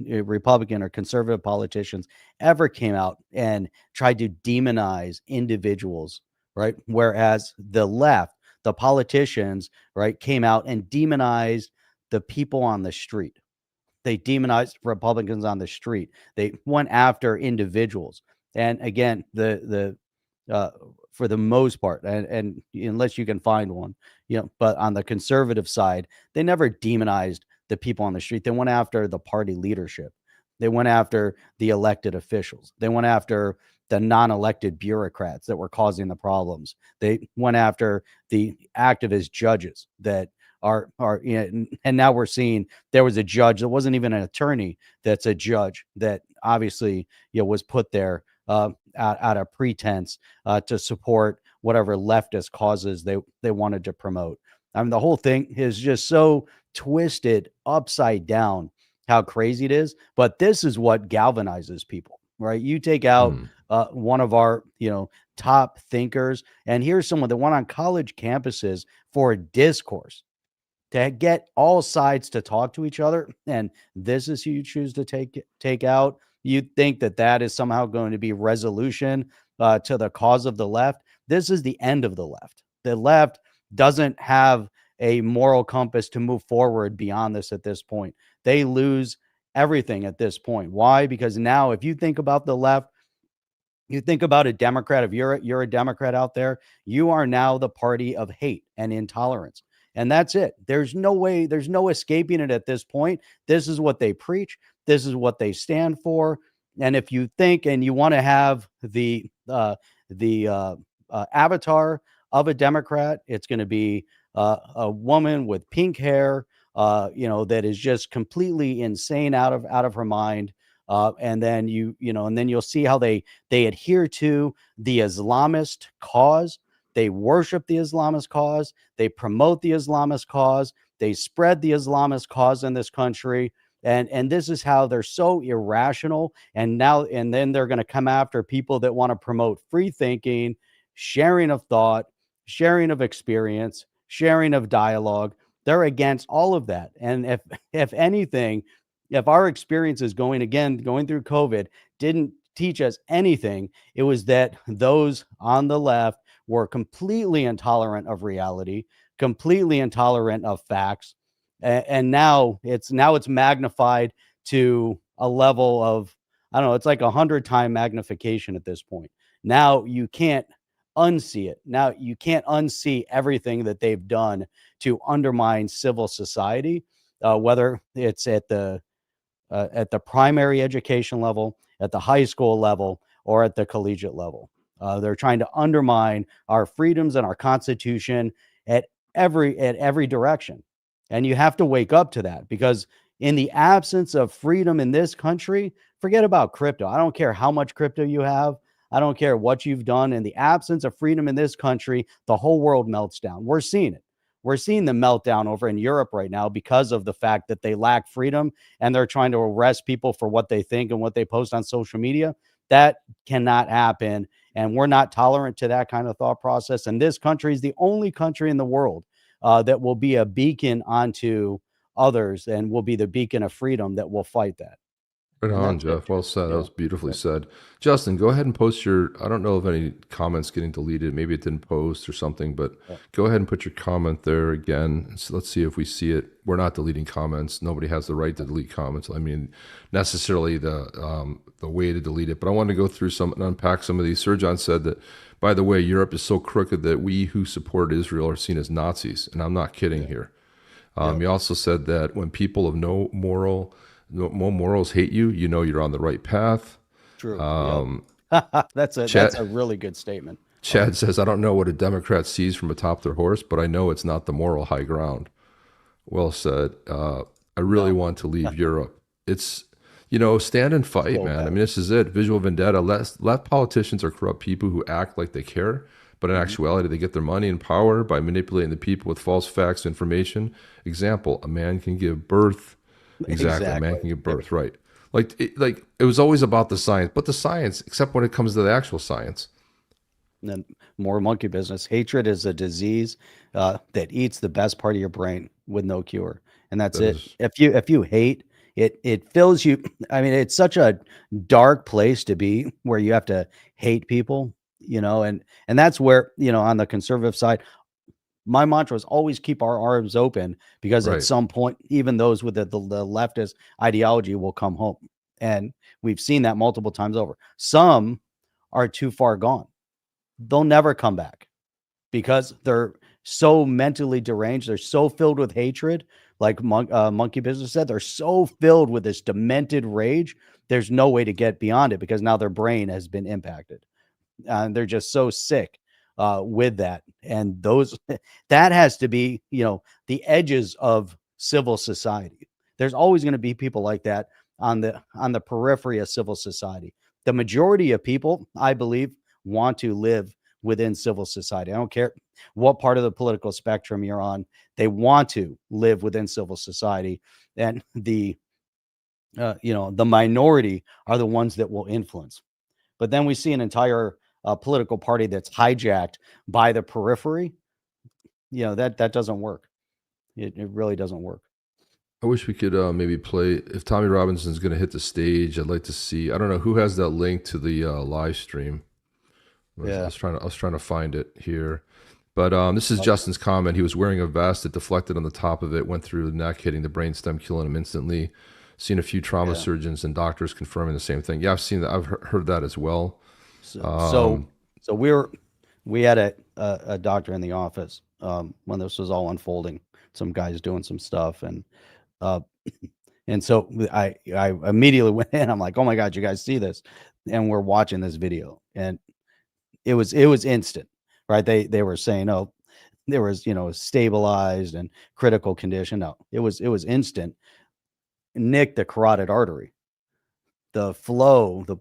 Republican or conservative politicians, ever came out and tried to demonize individuals, right? Whereas the left, the politicians, right, came out and demonized the people on the street. They demonized Republicans on the street. They went after individuals. And again, for the most part, and unless you can find one, but on the conservative side, they never demonized the people on the street. They went after the party leadership. They went after the elected officials. They went after the non-elected bureaucrats that were causing the problems. They went after the activist judges that are and now we're seeing there was a judge that wasn't even an attorney, that's a judge that obviously was put there out of pretense to support whatever leftist causes they wanted to promote. I mean, the whole thing is just so twisted upside down, how crazy it is. But this is what galvanizes people, right? You take out one of our top thinkers, and here's someone that went on college campuses for discourse to get all sides to talk to each other, and this is who you choose to take out. You think that is somehow going to be resolution to the cause of the left. This is the end of the left. The left doesn't have a moral compass to move forward beyond this at this point. They lose everything at this point. Why? Because now if you think about the left, you think about a Democrat, if you're a Democrat out there, you are now the party of hate and intolerance. And that's it. There's no way, there's no escaping it at this point. This is what they preach. This is what they stand for. And if you think and you want to have the avatar of a Democrat, it's going to be a woman with pink hair, that is just completely insane out of her mind. And then and then you'll see how they adhere to the Islamist cause. They worship the Islamist cause. They promote the Islamist cause. They spread the Islamist cause in this country. And this is how they're so irrational. And then they're going to come after people that want to promote free thinking, sharing of thought, sharing of experience, sharing of dialogue. They're against all of that. And if anything, if our experiences going through COVID didn't teach us anything, it was that those on the left were completely intolerant of reality, completely intolerant of facts. And now it's magnified to a level of, I don't know, it's like 100-time magnification at this point. Now you can't unsee it. Now you can't unsee everything that they've done to undermine civil society, whether it's at the primary education level, at the high school level, or at the collegiate level. They're trying to undermine our freedoms and our Constitution at every direction. And you have to wake up to that, because in the absence of freedom in this country, forget about crypto. I don't care how much crypto you have. I don't care what you've done. In the absence of freedom in this country, the whole world melts down. We're seeing it. We're seeing the meltdown over in Europe right now because of the fact that they lack freedom and they're trying to arrest people for what they think and what they post on social media. That cannot happen. And we're not tolerant to that kind of thought process. And this country is the only country in the world that will be a beacon onto others and will be the beacon of freedom that will fight that. Right on, Jeff. Well said. That was beautifully said. Justin, go ahead and post I don't know if any comments getting deleted. Maybe it didn't post or something, but go ahead and put your comment there again. So let's see if we see it. We're not deleting comments. Nobody has the right to delete comments. I mean, necessarily the way to delete it. But I want to go through some and unpack some of these. Sir John said that, by the way, Europe is so crooked that we who support Israel are seen as Nazis. And I'm not kidding here. He also said that when people of no morals hate you, you know you're on the right path. True. That's a really good statement. Chad says, I don't know what a Democrat sees from atop their horse, but I know it's not the moral high ground. Well said. I really want to leave Europe. It's, stand and fight, man. I mean, this is it. Visual vendetta. Left politicians are corrupt people who act like they care, but in actuality, they get their money and power by manipulating the people with false facts, information. Example, a man can give birth. Exactly. A man can give birth, right? Like it was always about the science, but the science, except when it comes to the actual science. And then more monkey business. Hatred is a disease that eats the best part of your brain with no cure, and that's it. If you hate, it fills you. I mean, it's such a dark place to be where you have to hate people, and that's where on the conservative side. My mantra is always keep our arms open, because at some point, even those with the leftist ideology will come home. And we've seen that multiple times over. Some are too far gone. They'll never come back because they're so mentally deranged. They're so filled with hatred. Like Monkey Business said, they're so filled with this demented rage there's no way to get beyond it because now their brain has been impacted. And they're just so sick with that. And that has to be, the edges of civil society. There's always going to be people like that on the periphery of civil society. The majority of people, I believe, want to live within civil society. I don't care what part of the political spectrum you're on. They want to live within civil society. And the minority are the ones that will influence. But then we see an entire political party that's hijacked by the periphery. That doesn't work. It really doesn't work. I wish we could maybe play, if Tommy Robinson's going to hit the stage, I'd like to see, I don't know who has that link to the live stream. I was trying to find it here. But this is Justin's comment. He was wearing a vest. It deflected on the top of it, went through the neck, hitting the brainstem, killing him instantly. Seen a few trauma surgeons and doctors confirming the same thing. Yeah, I've seen that. I've heard that as well. So we had a doctor in the office when this was all unfolding. Some guys doing some stuff, and so I immediately went in. I'm like, oh my God, you guys see this? And we're watching this video, and it was instant, right? They were saying, oh, there was stabilized and critical condition. No, it was instant. Nicked the carotid artery. The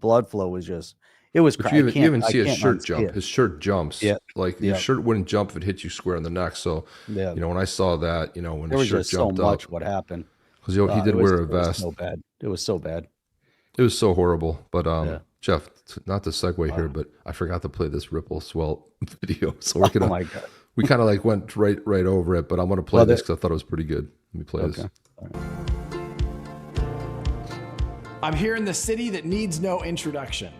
blood flow was just. It was crazy. You even see his shirt jump. His shirt jumps. Yeah. Like your shirt wouldn't jump if it hit you square in the neck. So, when I saw that, when his shirt jumped so much what happened. Because he did wear a vest. It was so bad. It was so bad. It was so horrible. But Jeff, not to segue here, but I forgot to play this Ripple Swell video. So we're gonna. Oh my God. We kind of like went right over it, but I'm gonna play this because I thought it was pretty good. Let me play this. All right. I'm here in the city that needs no introduction.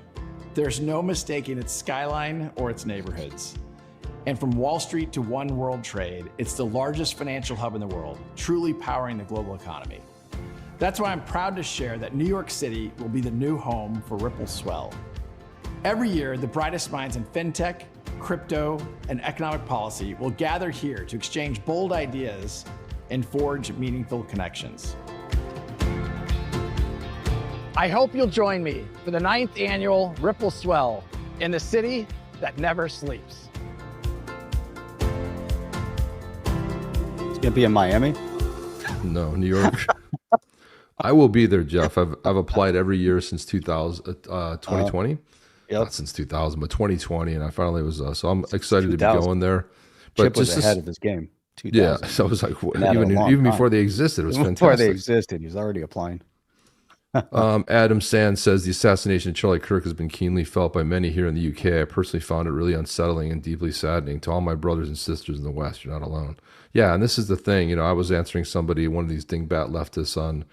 There's no mistaking its skyline or its neighborhoods. And from Wall Street to One World Trade, it's the largest financial hub in the world, truly powering the global economy. That's why I'm proud to share that New York City will be the new home for Ripple Swell. Every year, the brightest minds in fintech, crypto, and economic policy will gather here to exchange bold ideas and forge meaningful connections. I hope you'll join me for the 9th annual Ripple Swell in the city that never sleeps. It's gonna be in Miami. No, New York. I will be there, Jeff. I've applied every year since 2020. Not since 2000, but 2020, and I finally was. So I'm excited to be going there. But Chip was ahead of his game. 2000. Yeah, so I was like, even before they existed, it was fantastic. Before they existed, he was already applying. Adam Sand says the assassination of Charlie Kirk has been keenly felt by many here in the UK. I personally found it really unsettling and deeply saddening. To all my brothers and sisters in the West, you're not alone. Yeah, and this is the thing. I was answering somebody, one of these dingbat leftists on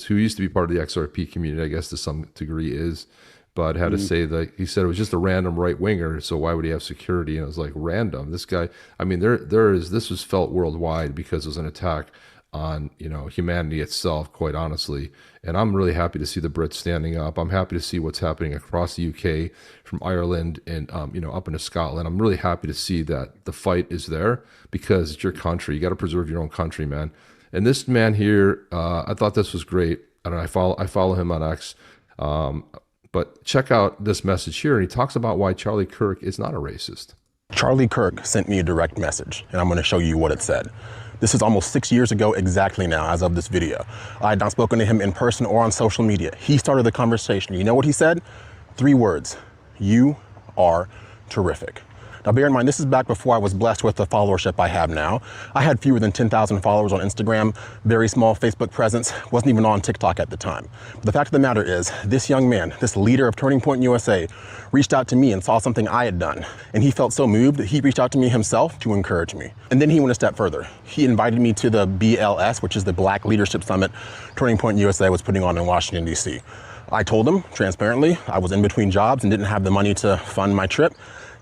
who used to be part of the XRP community, I guess to some degree is, but had to say that he said it was just a random right winger. So why would he have security? And it was like random. This guy, I mean, this was felt worldwide because it was an attack on humanity itself, quite honestly. And I'm really happy to see the Brits standing up. I'm happy to see what's happening across the UK, from Ireland and up into Scotland. I'm really happy to see that the fight is there because it's your country. You got to preserve your own country, man. And this man here, I thought this was great. I don't know. I follow him on X, but check out this message here. And he talks about why Charlie Kirk is not a racist. Charlie Kirk sent me a direct message, and I'm going to show you what it said. This is almost 6 years ago exactly now, as of this video. I had not spoken to him in person or on social media. He started the conversation. You know what he said? 3 words: you are terrific. Now bear in mind, this is back before I was blessed with the followership I have now. I had fewer than 10,000 followers on Instagram, very small Facebook presence, wasn't even on TikTok at the time. But the fact of the matter is, this young man, this leader of Turning Point USA, reached out to me and saw something I had done. And he felt so moved that he reached out to me himself to encourage me. And then he went a step further. He invited me to the BLS, which is the Black Leadership Summit Turning Point USA was putting on in Washington, D.C. I told him, transparently, I was in between jobs and didn't have the money to fund my trip.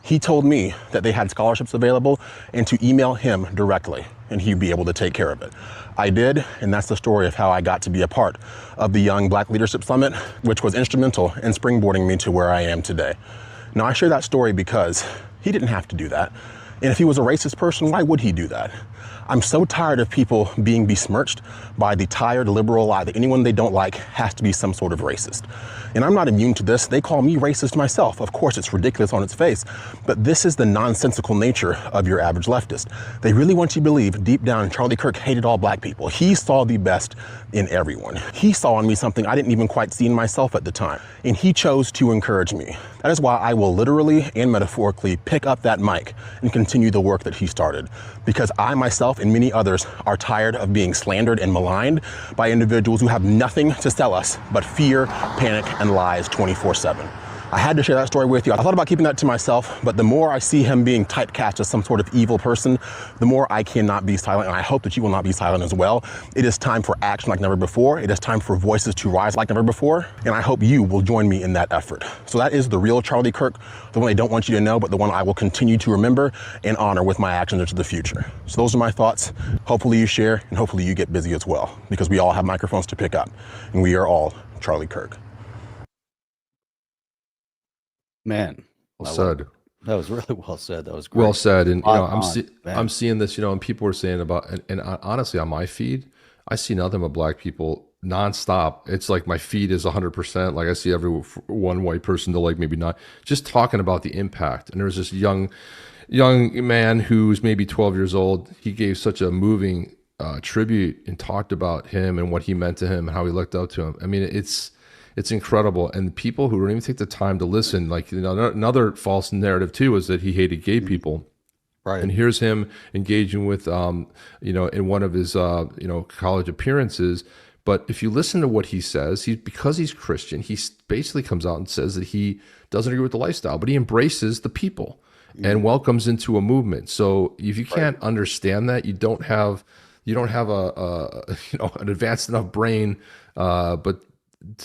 He told me that they had scholarships available and to email him directly and he'd be able to take care of it. I did, and that's the story of how I got to be a part of the Young Black Leadership Summit, which was instrumental in springboarding me to where I am today. Now, I share that story because he didn't have to do that. And if he was a racist person, why would he do that? I'm so tired of people being besmirched by the tired liberal lie that anyone they don't like has to be some sort of racist. And I'm not immune to this. They call me racist myself. Of course, it's ridiculous on its face, but this is the nonsensical nature of your average leftist. They really want you to believe deep down Charlie Kirk hated all black people. He saw the best in everyone. He saw in me something I didn't even quite see in myself at the time, and he chose to encourage me. That is why I will literally and metaphorically pick up that mic and continue the work that he started, because I myself and many others are tired of being slandered and maligned by individuals who have nothing to sell us but fear, panic, and lies 24/7. I had to share that story with you. I thought about keeping that to myself, but the more I see him being typecast as some sort of evil person, the more I cannot be silent, and I hope that you will not be silent as well. It is time for action like never before. It is time for voices to rise like never before, and I hope you will join me in that effort. So that is the real Charlie Kirk, the one they don't want you to know, but the one I will continue to remember and honor with my actions into the future. So those are my thoughts. Hopefully you share, and hopefully you get busy as well, because we all have microphones to pick up, and we are all Charlie Kirk. Man, Well said. that was really well said. That was great. Well said. And you know, Man. I'm seeing this, you know, and people were saying about, and honestly, on my feed, I see nothing but black people nonstop. It's like my feed is 100%. Like I see every one white person to like maybe not, just talking about the impact. And there was this young man who's maybe 12 years old. He gave such a moving tribute and talked about him and what he meant to him and how he looked up to him. I mean, it's incredible. And people who don't even take the time to listen, like, you know, another false narrative too is that he hated gay people. Right. And here's him engaging with, you know, in one of his, you know, college appearances. But if you listen to what he says, because he's Christian, he basically comes out and says that he doesn't agree with the lifestyle, but he embraces the people and welcomes into a movement. So if you can't understand that, you don't have a you know, an advanced enough brain, but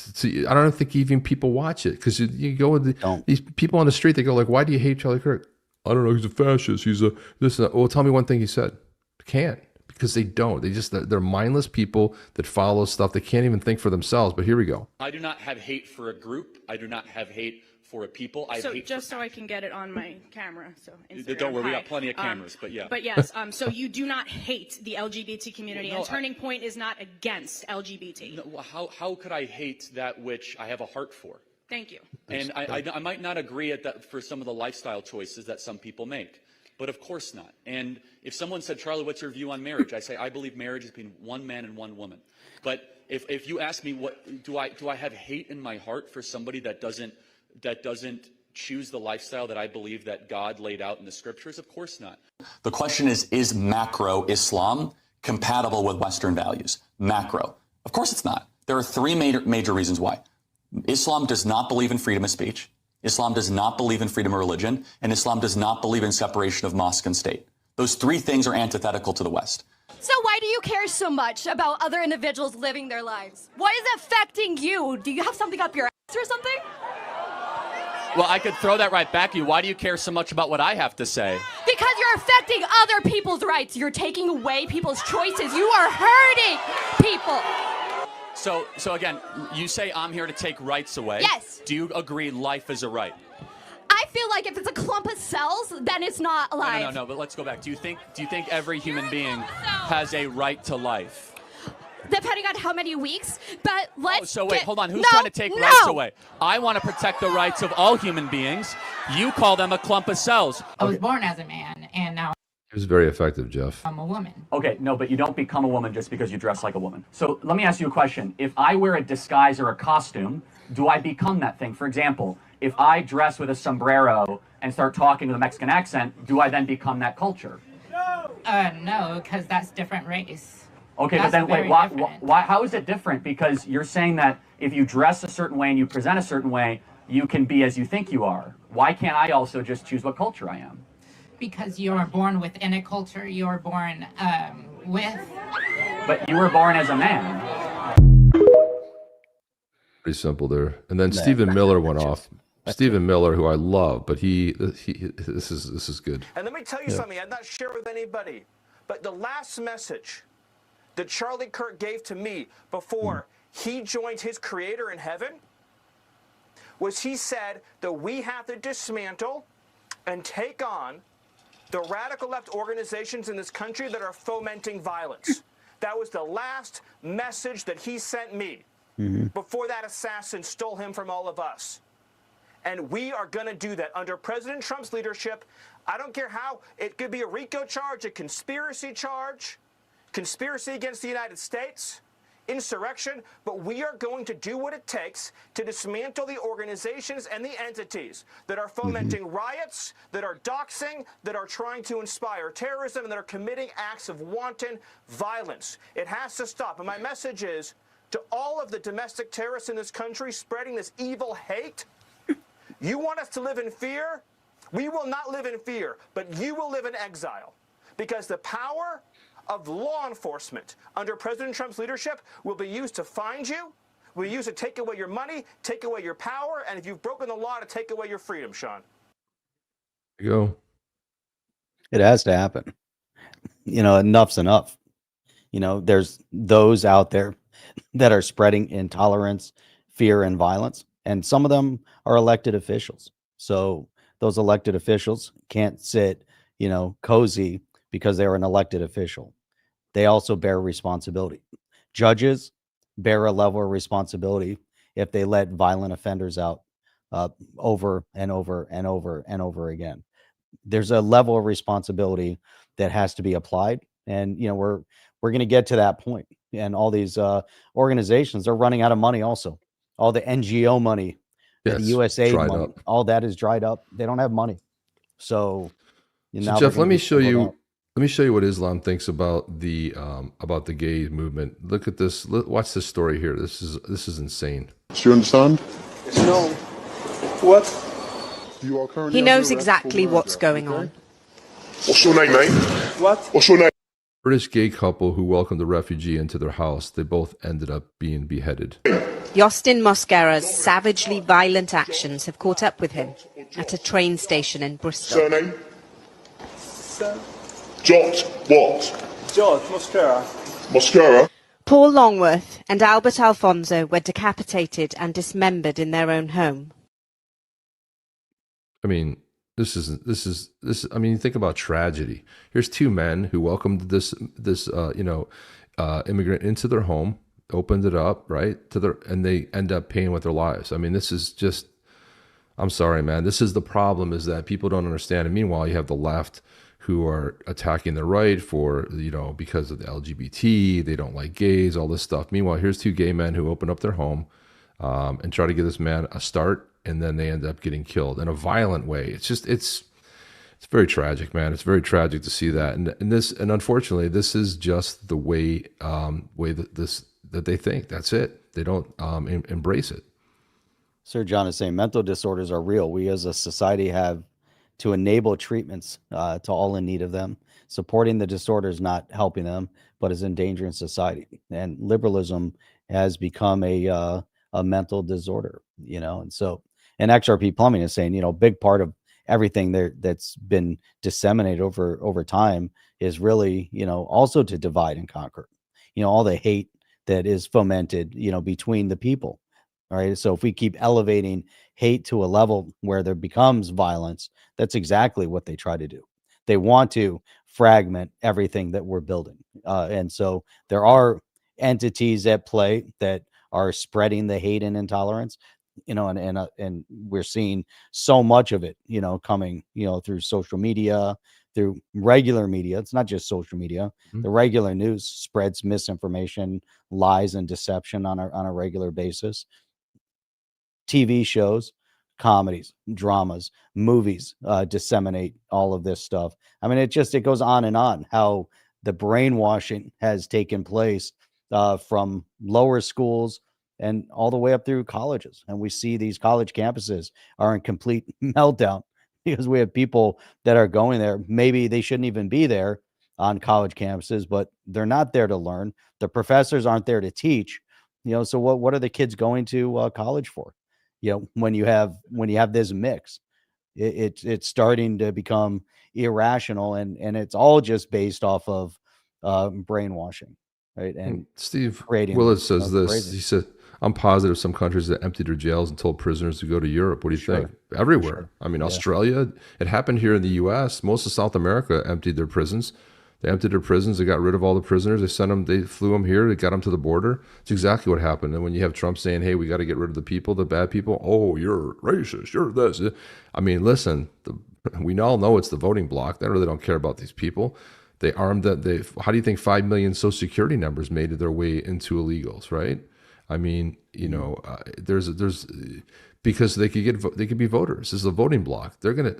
I don't think even people watch it, because you go with these people on the street, they go like, why do you hate Charlie Kirk? I don't know, he's a fascist, he's a this and that. Well, tell me one thing he said. Can't, because they don't. They're mindless people that follow stuff. They can't even think for themselves. But here we go. I do not have hate for a group. I do not have hate for a people. I have hate just so I can get it on my camera. So Instagram, don't worry, we got plenty of cameras. But yeah. But yes, so you do not hate the LGBT community, and Turning Point is not against LGBT. No, how could I hate that which I have a heart for? Thank you. And I might not agree at that for some of the lifestyle choices that some people make, but of course not. And if someone said, Charlie, what's your view on marriage? I say, I believe marriage is between one man and one woman. But if you ask me, what do I have hate in my heart for somebody that doesn't choose the lifestyle that I believe that God laid out in the scriptures? Of course not. The question is macro Islam compatible with Western values? Macro. Of course it's not. There are three major reasons why. Islam does not believe in freedom of speech. Islam does not believe in freedom of religion. And Islam does not believe in separation of mosque and state. Those three things are antithetical to the West. So why do you care so much about other individuals living their lives? Why is it affecting you? Do you have something up your ass or something? Well, I could throw that right back at you. Why do you care so much about what I have to say? Because you're affecting other people's rights. You're taking away people's choices. You are hurting people. So again, you say I'm here to take rights away. Yes. Do you agree life is a right? I feel like if it's a clump of cells, then it's not alive. No, but let's go back. Do you think every human being has a right to life? Depending on how many weeks, but let's hold on. Who's trying to take rights away? I want to protect the rights of all human beings. You call them a clump of cells. I was born as a man, and now It was very effective, Jeff. I'm a woman. Okay, no, but you don't become a woman just because you dress like a woman. So let me ask you a question. If I wear a disguise or a costume, do I become that thing? For example, if I dress with a sombrero and start talking with a Mexican accent, do I then become that culture? No, because that's different race. Okay, but then wait, why? How is it different? Because you're saying that if you dress a certain way and you present a certain way, you can be as you think you are. Why can't I also just choose what culture I am? Because you're born within a culture. You're born with. But you were born as a man. Pretty simple there. And then Stephen Miller went off. Stephen Miller, who I love, but this is good. And let me tell you something I'd not share with anybody, but the last message that Charlie Kirk gave to me before he joined his creator in heaven was he said that we have to dismantle and take on the radical left organizations in this country that are fomenting violence. That was the last message that he sent me before that assassin stole him from all of us. And we are going to do that under President Trump's leadership. I don't care how. It could be a RICO charge, a conspiracy charge, conspiracy against the United States, insurrection, but we are going to do what it takes to dismantle the organizations and the entities that are fomenting riots, that are doxing, that are trying to inspire terrorism, and that are committing acts of wanton violence. It has to stop. And my message is to all of the domestic terrorists in this country spreading this evil hate, you want us to live in fear? We will not live in fear, but you will live in exile, because the power of law enforcement under President Trump's leadership will be used to find you, will be used to take away your money, take away your power, and if you've broken the law, to take away your freedom, Sean. There you go. It has to happen. You know, enough's enough. You know, there's those out there that are spreading intolerance, fear, and violence, and some of them are elected officials. So those elected officials can't sit, you know, cozy because they're an elected official. They also bear responsibility. Judges bear a level of responsibility if they let violent offenders out over and over and over and over again. There's a level of responsibility that has to be applied. And, you know, we're going to get to that point. And all these organizations are running out of money also. All the NGO money, the USA money, all that is dried up. They don't have money. So, Jeff, let me show you. Let me show you what Islam thinks about the gay movement. Look at this. Watch this story here. This is insane. Do you understand? No. What? You are currently. He knows exactly what's going on. What's your name, mate? What? What's your name? British gay couple who welcomed a refugee into their house. They both ended up being beheaded. Yostin Mosquera's savagely violent actions have caught up with him at a train station in Bristol. Surname? Jot what? Jot Mosquera. Mosquera? Paul Longworth and Albert Alfonso were decapitated and dismembered in their own home. I mean, this is. I mean, think about tragedy. Here's two men who welcomed this immigrant into their home, opened it up, right, and they end up paying with their lives. I mean, this is just. I'm sorry, man. This is the problem, is that people don't understand. And meanwhile, you have the left who are attacking the right for, you know, because of the LGBT, they don't like gays, all this stuff. Meanwhile, here's two gay men who open up their home and try to give this man a start, and then they end up getting killed in a violent way. It's just, it's very tragic, man. It's very tragic to see that. And unfortunately, this is just the way that they think. That's it. They don't embrace it. Sir John is saying mental disorders are real. We as a society have to enable treatments to all in need of them. Supporting the disorder is not helping them, but is endangering society. And liberalism has become a mental disorder, you know. And so, and XRP Plumbing is saying, you know, a big part of everything there that's been disseminated over time is really, you know, also to divide and conquer. You know, all the hate that is fomented, you know, between the people. All right. So if we keep elevating hate to a level where there becomes violence, that's exactly what they try to do. They want to fragment everything that we're building. And so there are entities at play that are spreading the hate and intolerance, you know, and we're seeing so much of it, you know, coming, you know, through social media, through regular media. It's not just social media. The regular news spreads misinformation, lies, and deception on a regular basis. TV shows, comedies, dramas, movies disseminate all of this stuff. I mean, it goes on and on, how the brainwashing has taken place from lower schools and all the way up through colleges. And we see these college campuses are in complete meltdown because we have people that are going there. Maybe they shouldn't even be there on college campuses, but they're not there to learn. The professors aren't there to teach, you know, so what are the kids going to college for? You know, when you have this mix, it's starting to become irrational, and it's all just based off of brainwashing, right? And Steve Willett says this. He said, I'm positive some countries that emptied their jails and told prisoners to go to Europe. What do you think? Everywhere. I mean, Australia, it happened here in the U.S. Most of South America emptied their prisons. They emptied their prisons. They got rid of all the prisoners. They sent them, they flew them here. They got them to the border. It's exactly what happened. And when you have Trump saying, hey, we got to get rid of the people, the bad people. Oh, you're racist. You're this. I mean, listen, we all know it's the voting bloc. They really don't care about these people. They armed that. How do you think 5 million Social Security numbers made their way into illegals, right? I mean, you know, there's because they could be voters. This is a voting bloc. They're gonna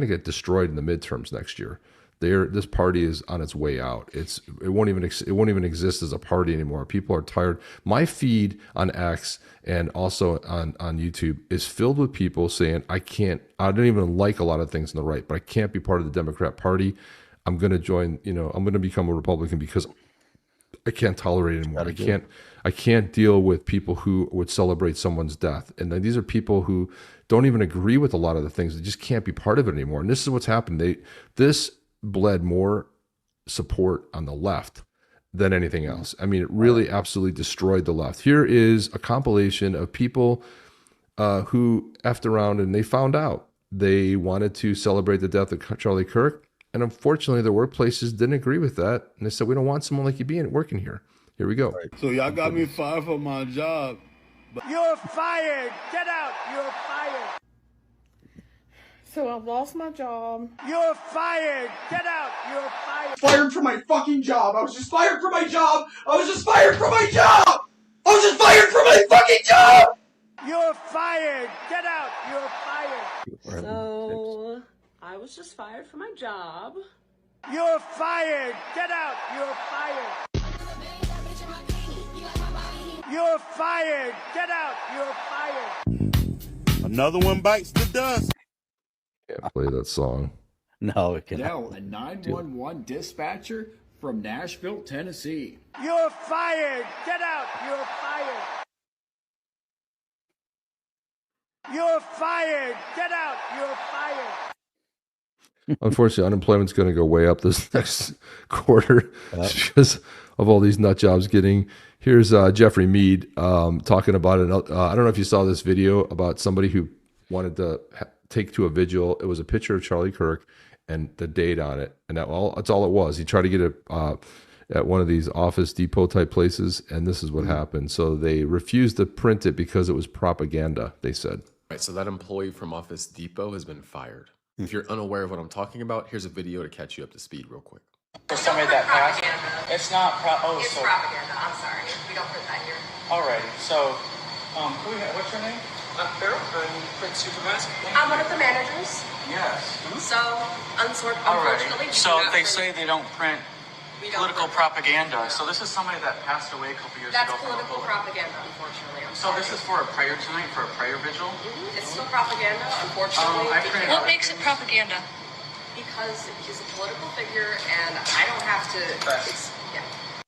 get destroyed in the midterms next year. This party is on its way out. It won't even exist as a party anymore. People are tired. My feed on X and also on YouTube is filled with people saying, I don't even like a lot of things on the right, but I can't be part of the Democrat Party. I'm going to join, you know, I'm going to become a Republican because I can't tolerate it anymore. I can't deal with people who would celebrate someone's death. And these are people who don't even agree with a lot of the things. They just can't be part of it anymore. And this is what's happened. This bled more support on the left than anything else. I mean, it really absolutely destroyed the left. Here is a compilation of people who effed around and they found out they wanted to celebrate the death of Charlie Kirk. And unfortunately, the workplaces didn't agree with that. And they said, we don't want someone like you working here. Here we go. So y'all got me fired from my job. You're fired. Get out. You're fired. So I've lost my job. You're fired. Get out. You're fired. Fired from my fucking job. I was just fired from my job. I was just fired from my job. I was just fired from my fucking job. You're fired. Get out. You're fired. So I was just fired from my job. You're fired. Get out. You're fired. You're fired. Get out. You're fired. Another one bites the dust. Can't play that song. No, it can't. Now, a 911 dispatcher from Nashville, Tennessee. You're fired. Get out. You're fired. You're fired. Get out. You're fired. Unfortunately, unemployment's going to go way up this next quarter because of all these nut jobs getting. Here's Jeffrey Mead talking about it. I don't know if you saw this video about somebody who wanted to take to a vigil. It was a picture of Charlie Kirk and the date on it, and that's all it was. He tried to get it at one of these Office Depot type places, and this is what happened. So they refused to print it because it was propaganda, they said. Right, so that employee from Office Depot has been fired. If you're unaware of what I'm talking about, here's a video to catch you up to speed real quick. For somebody that passed, it's not it's propaganda. I'm sorry, we don't put that here. Alrighty, so what's your name? I'm Carol. I'm print supervisor. I'm one of the managers. Yes. So, unfortunately, so they say they don't print political propaganda. So this is somebody that passed away a couple years ago. That's political propaganda, unfortunately. So this is for a prayer tonight, for a prayer vigil? It's still propaganda, unfortunately. What makes it propaganda? Because he's a political figure, and I don't have to.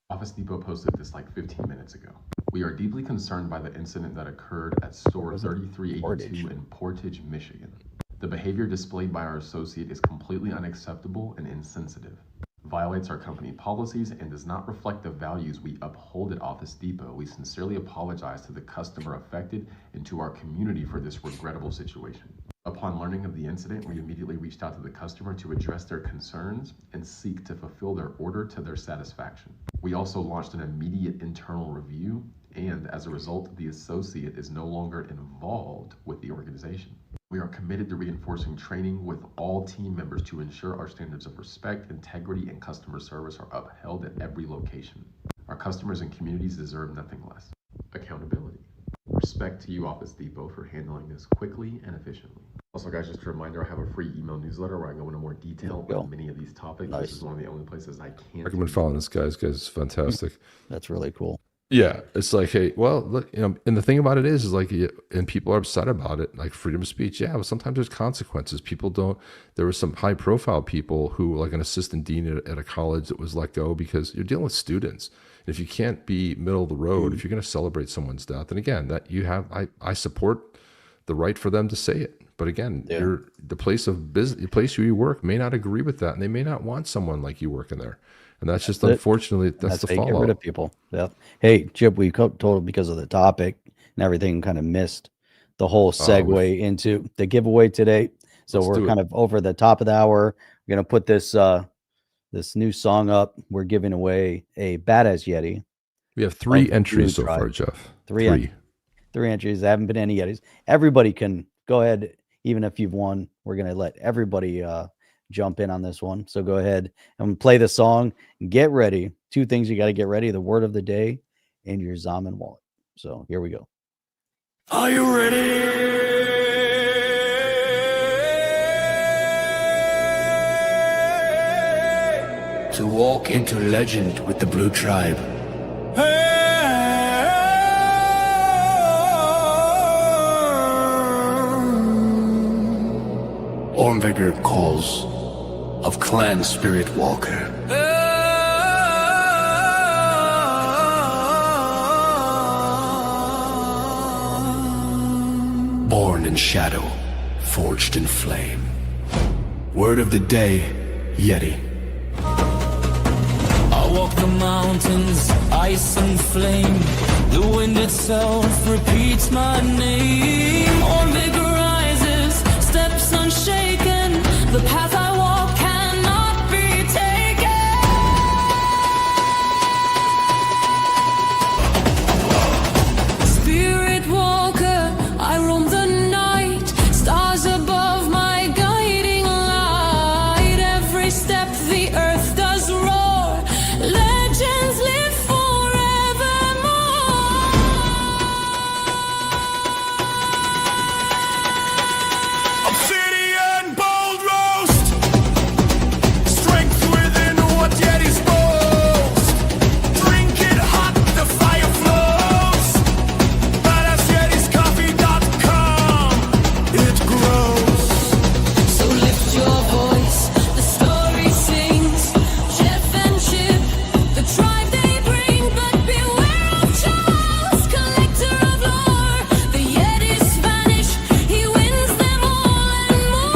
Office Depot posted this like 15 minutes ago. We are deeply concerned by the incident that occurred at store 3382 in Portage, Michigan. The behavior displayed by our associate is completely unacceptable and insensitive, violates our company policies, and does not reflect the values we uphold at Office Depot. We sincerely apologize to the customer affected and to our community for this regrettable situation. Upon learning of the incident, we immediately reached out to the customer to address their concerns and seek to fulfill their order to their satisfaction. We also launched an immediate internal review, and as a result, the associate is no longer involved with the organization. We are committed to reinforcing training with all team members to ensure our standards of respect, integrity, and customer service are upheld at every location. Our customers and communities deserve nothing less. Accountability. Respect to you, Office Depot, for handling this quickly and efficiently. Also, guys, just a reminder, I have a free email newsletter where I go into more detail on many of these topics. Nice. This is one of the only places I can't. I recommend following this guy. This guy's fantastic. That's really cool. Yeah, it's like, hey, well, look, you know, and the thing about it is like, and people are upset about it, like freedom of speech. Yeah, but sometimes there's consequences. People don't. There were some high-profile people who, like an assistant dean at a college, that was let go because you're dealing with students. And if you can't be middle of the road, if you're going to celebrate someone's death, and again, that you have, I support the right for them to say it. But again, the place of business, the place where you work may not agree with that, and they may not want someone like you working there. And that's just unfortunately that's the how you fallout. get rid of people. Yeah. Hey, Chip, we told because of the topic and everything, kind of missed the whole segue into the giveaway today. So we're kind of over the top of the hour. We're gonna put this this new song up. We're giving away a Badass Yeti. We have 3 entries so far, Jeff. Three entries. There haven't been any Yetis. Everybody can go ahead, even if you've won. We're gonna let everybody jump in on this one. So go ahead and play the song. Get ready. 2 things you got to get ready: the word of the day and your Zaman wallet. So here we go. Are you ready? To walk into legend with the Blue Tribe. Ormvigger calls of Clan Spirit Walker. Born in shadow, forged in flame. Word of the day, Yeti. I walk the mountains, ice and flame. The wind itself repeats my name. Ormvigger rises, steps unshaken. The path I walk cannot be taken. Spirit walker, I roam the night. Stars above my guiding light. Every step the earth does roar. Legends live forevermore. Obsidian bold roast. Strength within what Yeti's boast. Drink it hot, the fire flows. BadassYetisCoffee.com. It grows. So lift your voice, the story sings. Jeff and Chip, the tribe they bring. But beware of Charles, collector of lore. The Yetis vanish, he wins them all and more.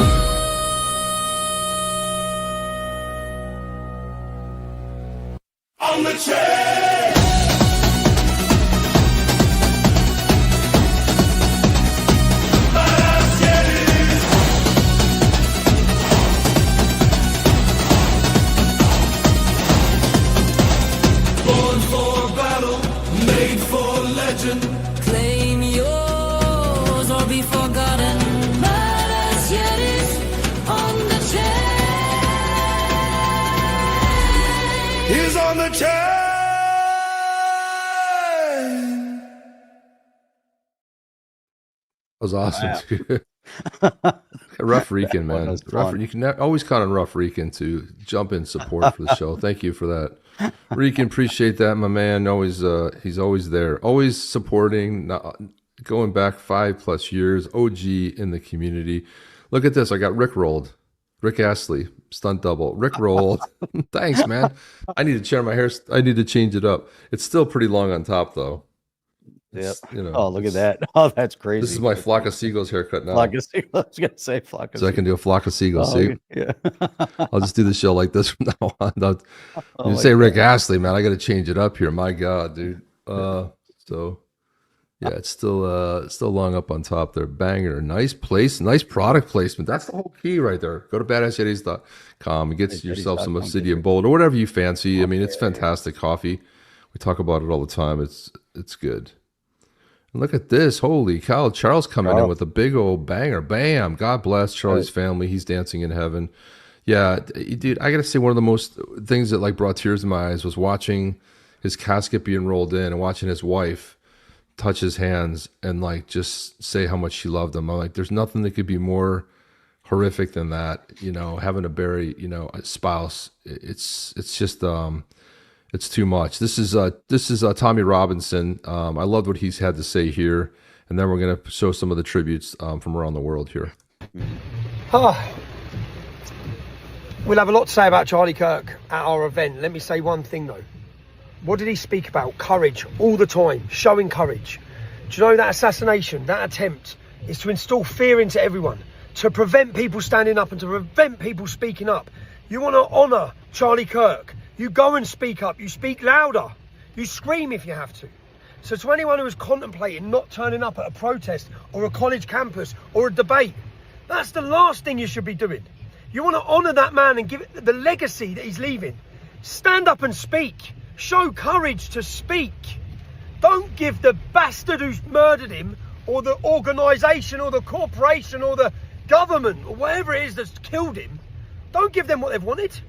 On the chair. Badass Yetis. Born for battle, made for legend. Claim yours or be forgotten. Badass Yetis on the chain. He's on the chair. That was awesome, dude. Rough Rican, man. You can always count on Rough Rican to jump in support for the show. Thank you for that, Rican. Appreciate that, my man. Always, he's always there, always supporting. Going back 5+ years, OG in the community. Look at this. I got Rick rolled. Rick Astley, stunt double. Rick rolled. Thanks, man. I need to chair my hair. I need to change it up. It's still pretty long on top, though. Yep. You know, oh, look at that. Oh, that's crazy. This is my flock of seagulls haircut now. Flock of seagulls. I was going to say flock of So I can do a flock of seagulls. See? Yeah. I'll just do the show like this from now on. You say Rick Astley, man. I got to change it up here. My God, dude. So yeah, it's still long up on top there. Banger. Nice place. Nice product placement. That's the whole key right there. Go to BadassYetis.com and get yourself some Obsidian Bold or whatever you fancy. I mean, it's fantastic coffee. We talk about it all the time. It's good. And look at this. Holy cow. Charles coming in with a big old banger. Bam. God bless Charlie's family. He's dancing in heaven. Yeah, dude, I got to say one of the most things that like brought tears in my eyes was watching his casket being rolled in and watching his wife touch his hands and like just say how much she loved him. I'm like, there's nothing that could be more horrific than that, you know, having to bury, you know, a spouse. It's just it's too much. This is Tommy Robinson. I loved what he's had to say here, and then we're gonna show some of the tributes from around the world here. We'll have a lot to say about Charlie Kirk at our event. Let me say one thing though. What did he speak about? Courage all the time, showing courage. Do you know that assassination, that attempt is to instill fear into everyone, to prevent people standing up and to prevent people speaking up. You want to honour Charlie Kirk. You go and speak up. You speak louder. You scream if you have to. So to anyone who is contemplating not turning up at a protest or a college campus or a debate, that's the last thing you should be doing. You want to honour that man and give it the legacy that he's leaving. Stand up and speak. Show courage to speak. Don't give the bastard who's murdered him, or the organisation, or the corporation, or the government, or whatever it is that's killed him, don't give them what they've wanted.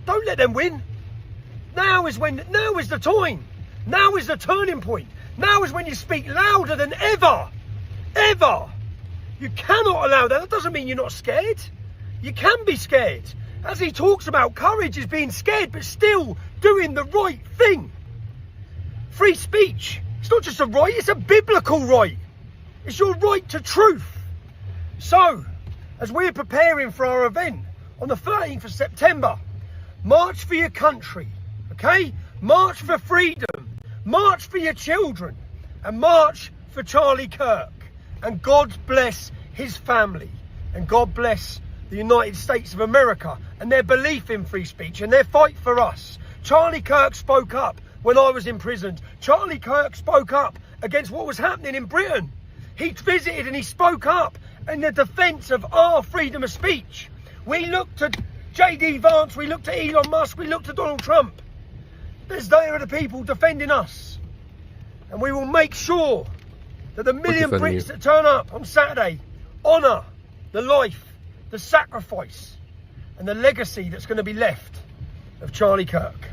Don't let them win. Now is the time. Now is the turning point. Now is when you speak louder than ever. Ever. You cannot allow that. That doesn't mean you're not scared. You can be scared. As he talks about, courage is being scared, but still doing the right thing. Free speech. It's not just a right, it's a biblical right. It's your right to truth. So, as we're preparing for our event on the 13th of September, march for your country, okay? March for freedom. March for your children. And march for Charlie Kirk. And God bless his family. And God bless the United States of America and their belief in free speech and their fight for us. Charlie Kirk spoke up when I was imprisoned. Charlie Kirk spoke up against what was happening in Britain. He visited and he spoke up in the defence of our freedom of speech. We looked at J.D. Vance, we looked at Elon Musk, we looked at Donald Trump. There are the people defending us. And we will make sure that the million Brits that turn up on Saturday honour the life, the sacrifice and the legacy that's going to be left of Charlie Kirk.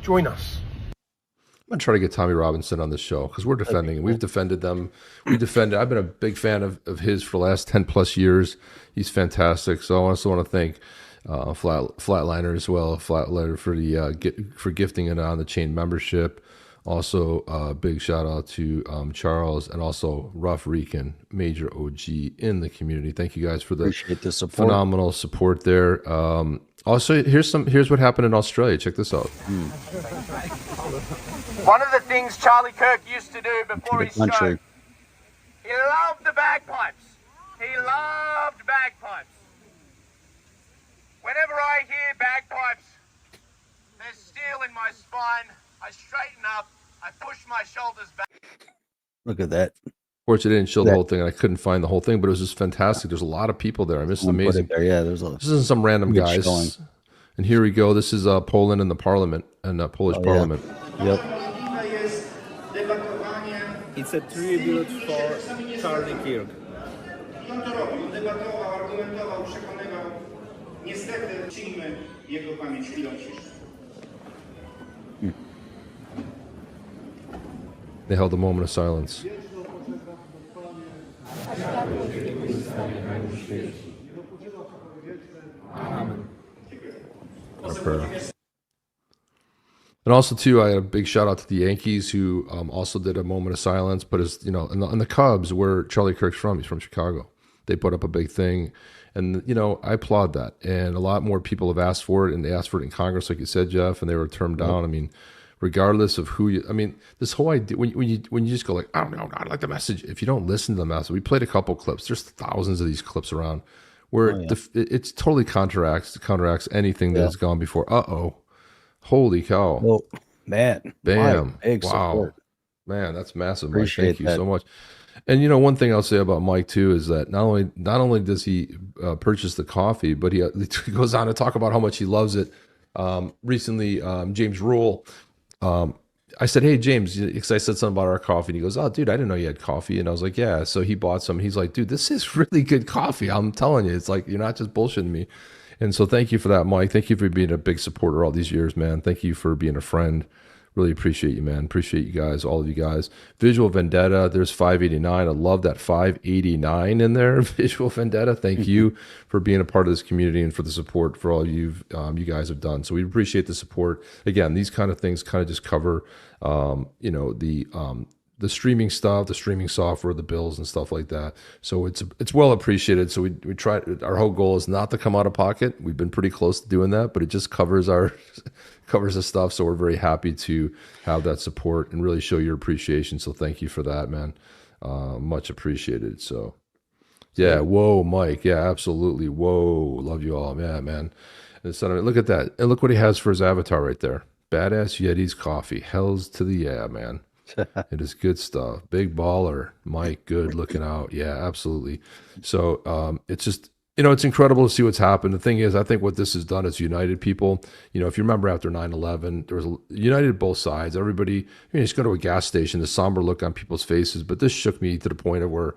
Join us. I'm going to try to get Tommy Robinson on this show because we're defending him. We've defended them. I've been a big fan of his for the last 10 plus years. He's fantastic. So I also want to thank Flatliner as well, Flatliner for gifting it on the chain membership. Also, big shout out to Charles and also Rough Rican, major OG in the community. Thank you guys for the phenomenal support there. Also, here's what happened in Australia. Check this out. One of the things Charlie Kirk used to do before he spoke, he loved the bagpipes. He loved bagpipes. Whenever I hear bagpipes, there's steel in my spine. I straighten up. I push my shoulders back. Look at that. Fortunately, I didn't show the whole thing, and I couldn't find the whole thing, but it was just fantastic. There's a lot of people there. I mean, this is amazing. Yeah, this isn't some random guys. Showing. And here we go. This is Poland and the Parliament and Polish Parliament. Yep. It's a tribute for Charlie Kirk. They held a moment of silence. Our prayer. And also, too, I had a big shout out to the Yankees who also did a moment of silence. But as you know, and the Cubs, where Charlie Kirk's from, he's from Chicago. They put up a big thing, and you know, I applaud that. And a lot more people have asked for it, and they asked for it in Congress, like you said, Jeff, and they were turned down. I mean, regardless of who you, I mean, this whole idea when you just go like, I don't know, I like the message. If you don't listen to the message, we played a couple clips. There's thousands of these clips around where it's totally counteracts anything that has gone before. Holy cow! Oh man! Bam! Big support. Man, that's massive. Appreciate Mike. Thank you so much. And you know, one thing I'll say about Mike too is that not only does he purchase the coffee, but he goes on to talk about how much he loves it. Recently, James Rule, I said, "Hey James," because I said something about our coffee, and he goes, "Oh, dude, I didn't know you had coffee." And I was like, "Yeah." So he bought some. He's like, "Dude, this is really good coffee. I'm telling you, it's like you're not just bullshitting me." And so thank you for that, Mike. Thank you for being a big supporter all these years, man. Thank you for being a friend. Really appreciate you, man. Appreciate you guys, all of you guys. Visual Vendetta, there's 589. I love that 589 in there. Visual Vendetta, thank you for being a part of this community and for the support for all you guys have done. So we appreciate the support. Again, these kind of things kind of just cover, you know, the streaming stuff, the streaming software, the bills and stuff like that. So it's well appreciated. So we try. Our whole goal is not to come out of pocket. We've been pretty close to doing that, but it just covers the stuff. So we're very happy to have that support and really show your appreciation. So thank you for that, man. Much appreciated. So yeah, whoa, Mike. Yeah, absolutely. Whoa, love you all. Yeah, man. Look at that. And look what he has for his avatar right there. Badass Yetis Coffee. Hells to the yeah, man. It is good stuff. Big baller. Mike, good looking out. Yeah, absolutely. So it's just, it's incredible to see what's happened. The thing is, I think what this has done is united people. If you remember after 9/11, there was united both sides. Everybody, you just go to a gas station, the somber look on people's faces. But this shook me to the point of where,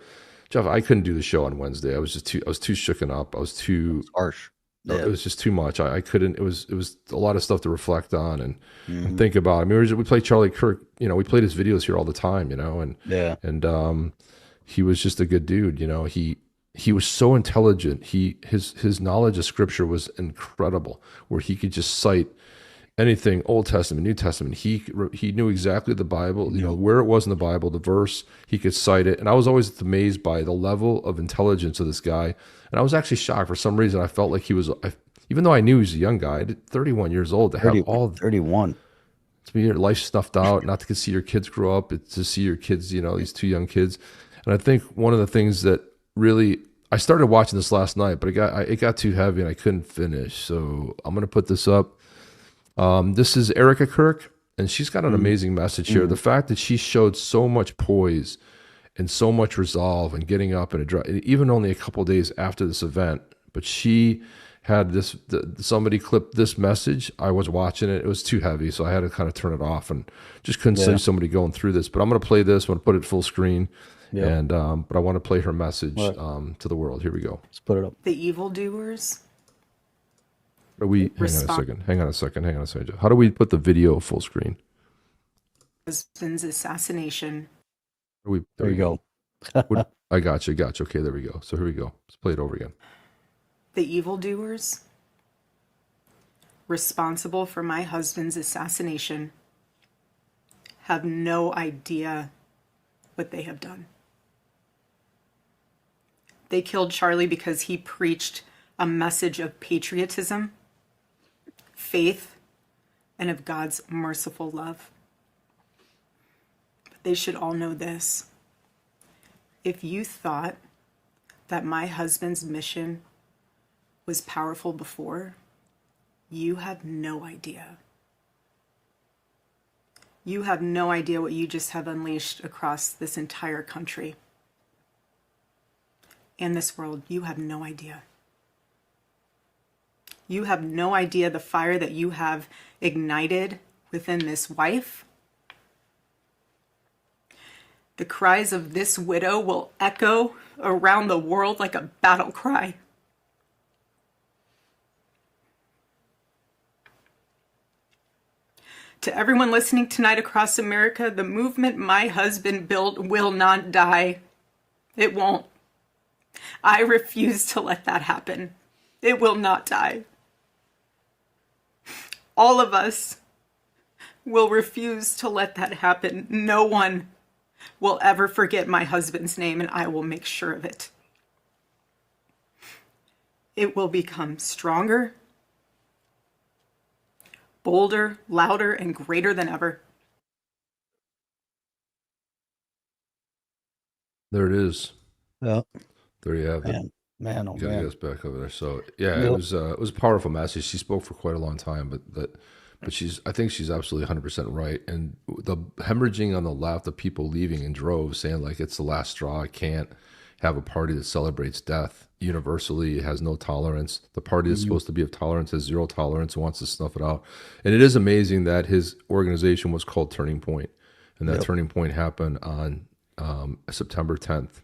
Jeff, I couldn't do the show on Wednesday. I was too shooken up. I was too harsh. Yeah. It was just too much. I couldn't. It was a lot of stuff to reflect on and think about. I mean, we play Charlie Kirk. We played his videos here all the time. And he was just a good dude. He was so intelligent. His knowledge of scripture was incredible, where he could just cite anything, Old Testament, New Testament. He knew exactly the Bible, where it was in the Bible, the verse. He could cite it, and I was always amazed by the level of intelligence of this guy. And I was actually shocked for some reason. I felt like he was, even though I knew he was a young guy, 31 years old, to have 31. To be your life snuffed out, not to see your kids grow up, to see your kids, these two young kids. And I think one of the things that really, I started watching this last night, but it got too heavy and I couldn't finish. So I'm going to put this up. This is Erica Kirk, and she's got an amazing message here. The fact that she showed so much poise and so much resolve and getting up and even only a couple of days after this event, but she had somebody clipped this message. I was watching it. It was too heavy, so I had to kind of turn it off and just couldn't see somebody going through this. But I'm going to play this. I'm going to put it full screen. Yeah. And but I want to play her message to the world. Here we go. Let's put it up. The evildoers. Hang on a second. How do we put the video full screen? Husband's assassination. There you go. I got you. Okay, there we go. So here we go. Let's play it over again. The evildoers responsible for my husband's assassination have no idea what they have done. They killed Charlie because he preached a message of patriotism, faith, and of God's merciful love. But they should all know this. If you thought that my husband's mission was powerful before, you have no idea. You have no idea what you just have unleashed across this entire country and this world. You have no idea. You have no idea the fire that you have ignited within this wife. The cries of this widow will echo around the world like a battle cry. To everyone listening tonight across America, the movement my husband built will not die. It won't. I refuse to let that happen. It will not die. All of us will refuse to let that happen. No one will ever forget my husband's name, and I will make sure of it. It will become stronger, bolder, louder, and greater than ever. There it is. Yeah. There you have it. Man, oh you gotta man. get us back over there. So yeah, it was a powerful message. She spoke for quite a long time, but I think she's absolutely 100% right. And the hemorrhaging on the left, the people leaving in droves, saying like it's the last straw. I can't have a party that celebrates death universally. It has no tolerance. The party that's supposed to be of tolerance has zero tolerance and wants to snuff it out. And it is amazing that his organization was called Turning Point, and that Turning Point happened on September 10th.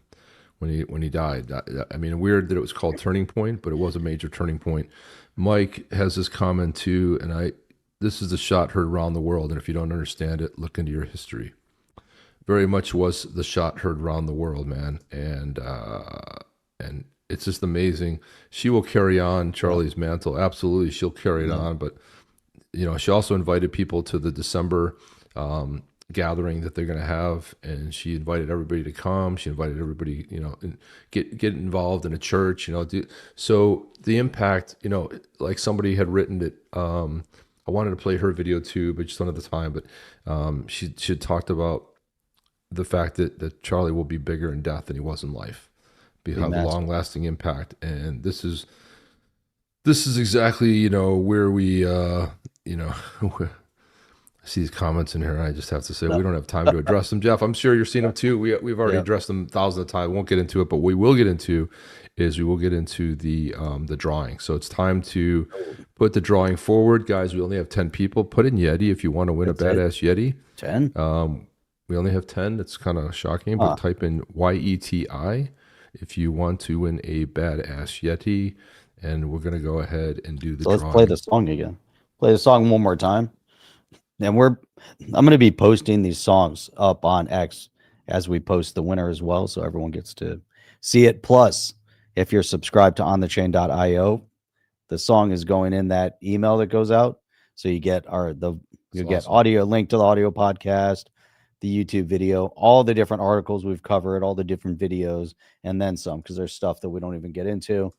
When he died. I mean, weird that it was called Turning Point, but it was a major turning point. Mike has this comment too, and this is the shot heard around the world, and if you don't understand it, look into your history. Very much was the shot heard around the world, man, and it's just amazing. She will carry on Charlie's mantle. Absolutely, she'll carry it on, but she also invited people to the December gathering that they're going to have, and she invited everybody to come. She invited everybody, get involved in a church, so the impact, like somebody had written it. I wanted to play her video too, but just don't have the time. But she had talked about the fact that Charlie will be bigger in death than he was in life, have a long lasting impact. And this is This is exactly, where we, I see these comments in here, and I just have to say we don't have time to address them. Jeff, I'm sure you're seeing them too. We've already addressed them thousands of times. Won't get into it, but what we will get into the drawing. So it's time to put the drawing forward, guys. We only have 10 people. Put in Yeti if you want to win a badass Yeti. 10. We only have 10. That's kind of shocking, but type in YETI if you want to win a badass Yeti, and we're going to go ahead and do the drawing. Let's play the song again. Play the song one more time. And I'm going to be posting these songs up on X as we post the winner as well, so everyone gets to see it. Plus, if you're subscribed to onthechain.io, the song is going in that email that goes out, so you get get audio, link to the audio podcast, the YouTube video, all the different articles we've covered, all the different videos, and then some, because there's stuff that we don't even get into.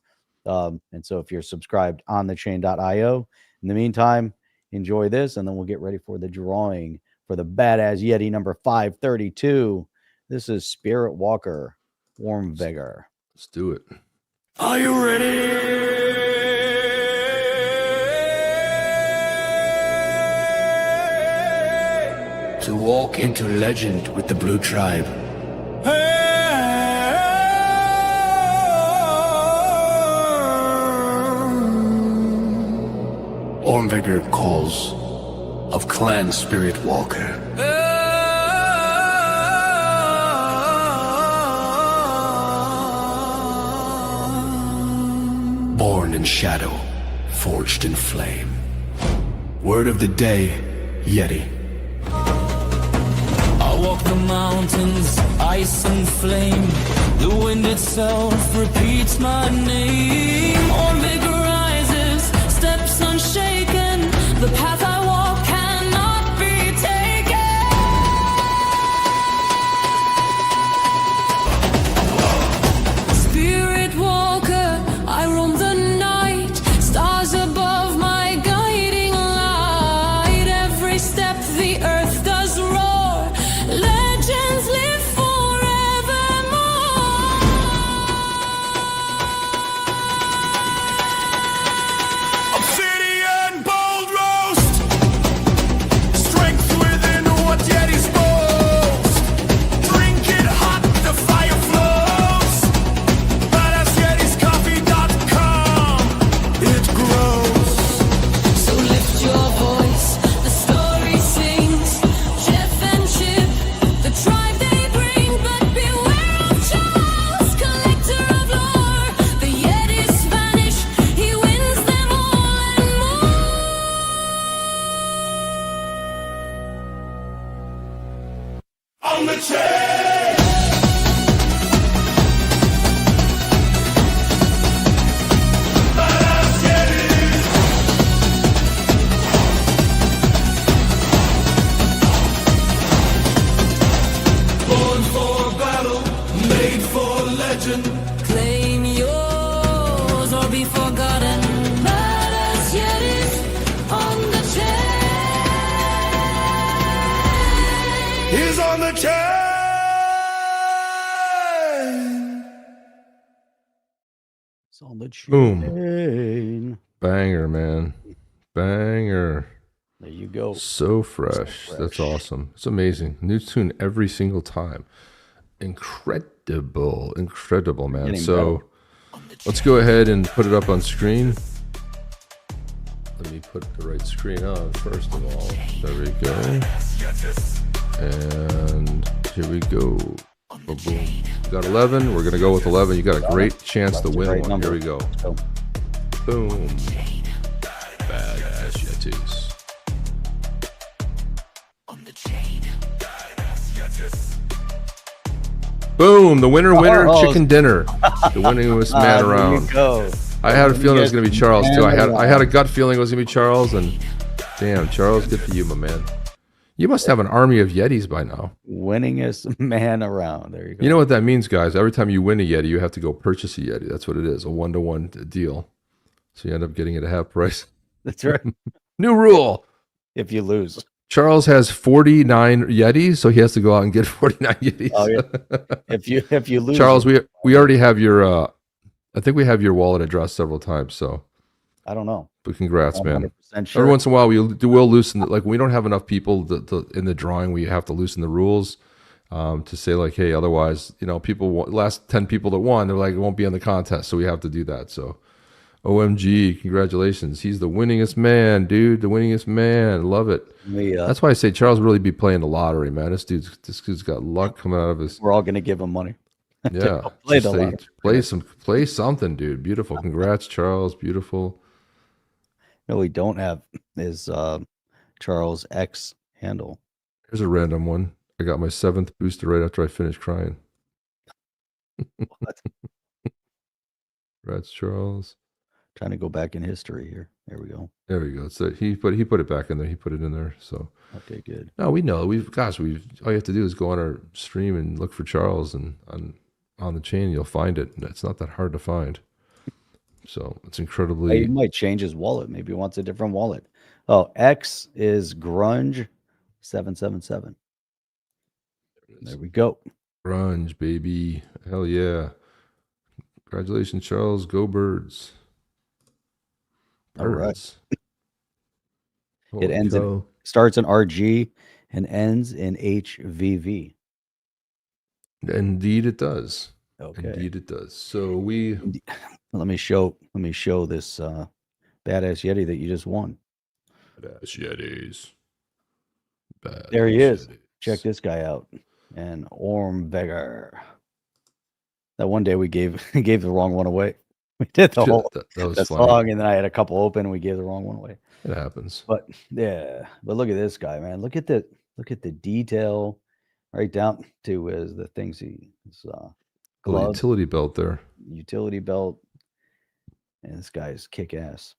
And so if you're subscribed on thechain.io, in the meantime, enjoy this, and then we'll get ready for the drawing for the Badass Yeti number 532. This is Spirit Walker, Warm Vigor. Let's do it. Are you ready? To walk into legend with the Blue Tribe. Warm Vigor calls of Clan Spirit Walker. Born in shadow, forged in flame. Word of the day, Yeti. I walk the mountains, ice and flame. The wind itself repeats my name. On vigor rises, steps unshaken. The path I walk cannot be taken. Spirit walker, I roam the night. Stars above my guiding light. Every step the earth does roar. Legends live forevermore. Obsidian bold roast. Strength within what Yeti's boast. Drink it hot, the fire flows. BadassYetisCoffee.com. It grows. So lift your voice, the story sings. Jeff and Chip, the tribe they bring. But beware of Charles, collector of lore. The Yeti's Spanish, he wins them all and more. On the chain. Badass Yetis. Born for battle, made for legend. Claim yours or be forgotten. Badass Yetis on the chain. He's on the chain. It's on the Boom. chain. Banger, man. Banger. There you go. So fresh. That's awesome. It's amazing. New tune every single time. Incredible. Incredible, man. Getting So let's go ahead and put it up on screen. Let me put the right screen on first of all. There we go. And here we go. Boom, boom. We got 11. We're going to go with 11. You got a great chance to win one. Here we go. Boom. Badass Yetis. Boom! The winner, Oh. chicken dinner. The winningest man There around. you go. I had a feeling it was Biggest going to be Charles too. man I had a around. gut feeling it was going to be Charles, and damn, Charles, good for you, my man. You must have an army of Yetis by now. Winningest man around. There you go. You know what that means, guys? Every time you win a Yeti, you have to go purchase a Yeti. That's what it is, a 1-to-1 deal. So you end up getting it at half price. That's right. New rule. If you lose. Charles has 49 Yetis, so he has to go out and get 49 Yetis. Oh, yeah. If you lose, Charles, we already have your I think we have your wallet address several times, so I don't know. But congrats, man. 100% sure. Every once in a while, we will loosen. Like we don't have enough people in the drawing. We have to loosen the rules to say like, hey, otherwise, last 10 people that won, they're like, it won't be in the contest. So we have to do that. So, OMG, congratulations. He's the winningest man, dude. The winningest man. Love it. That's why I say Charles really be playing the lottery, man. This dude's got luck coming out of his. We're all gonna give him money. Yeah, play the lottery. Play something, dude. Beautiful. Congrats, Charles. Beautiful. No, we don't have is Charles X handle. Here's a random one. I got my 7th booster right after I finished crying. What? Congrats, Charles. Trying to go back in history here. There we go. There we go. So he put it back in there. He put it in there. So okay, good. No, we know. All you have to do is go on our stream and look for Charles and on the chain, you'll find it. It's not that hard to find. So it's incredibly. He might change his wallet. Maybe he wants a different wallet. Oh, X is Grunge 777. There we go. Grunge, baby. Hell yeah. Congratulations, Charles. Go Birds. All right. It starts in RG and ends in HVV. Indeed it does. Okay. Indeed it does. So let me show this badass Yeti that you just won. Badass Yetis. There he is. Check this guy out. And Ormvegger. That one day we gave the wrong one away. We did the whole that song, and then I had a couple open, and we gave the wrong one away. It happens. But yeah, but look at this guy, man. Look at the detail, right down to the things his gloves, utility belt there. Utility belt, and this guy's kick ass.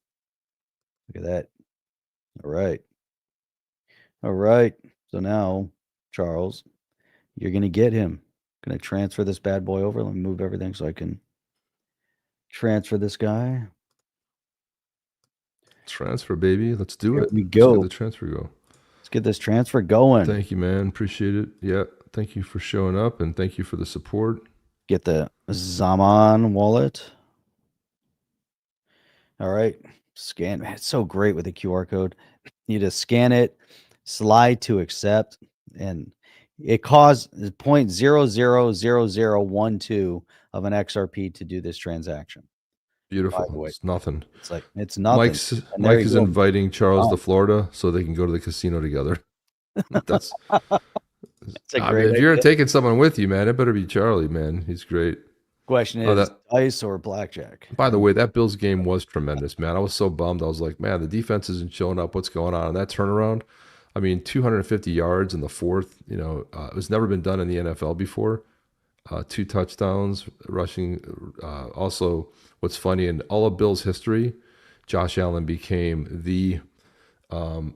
Look at that. All right. So now, Charles, you're gonna get him. Gonna transfer this bad boy over. Let me move everything so I can transfer this guy. Transfer, baby. Let's do it. We go. Let's get the transfer go. Let's get this transfer going. Thank you, man. Appreciate it. Yeah. Thank you for showing up and thank you for the support. Get the Zaman wallet. All right. Scan. Man, it's so great with the QR code. You just scan it, slide to accept, and it costs 0.000012 of an XRP to do this transaction. Beautiful. It's nothing. It's nothing. Mike is inviting Charles to Florida so they can go to the casino together. That's a great if you're taking someone with you, man, it better be Charlie, man. He's great. Question is dice or blackjack? By the way, that Bills game was tremendous, man. I was so bummed. I was like, man, the defense isn't showing up. What's going on? And that turnaround, I mean, 250 yards in the fourth, it was never been done in the NFL before. 2 touchdowns, rushing. Also, what's funny, in all of Bills history, Josh Allen became the one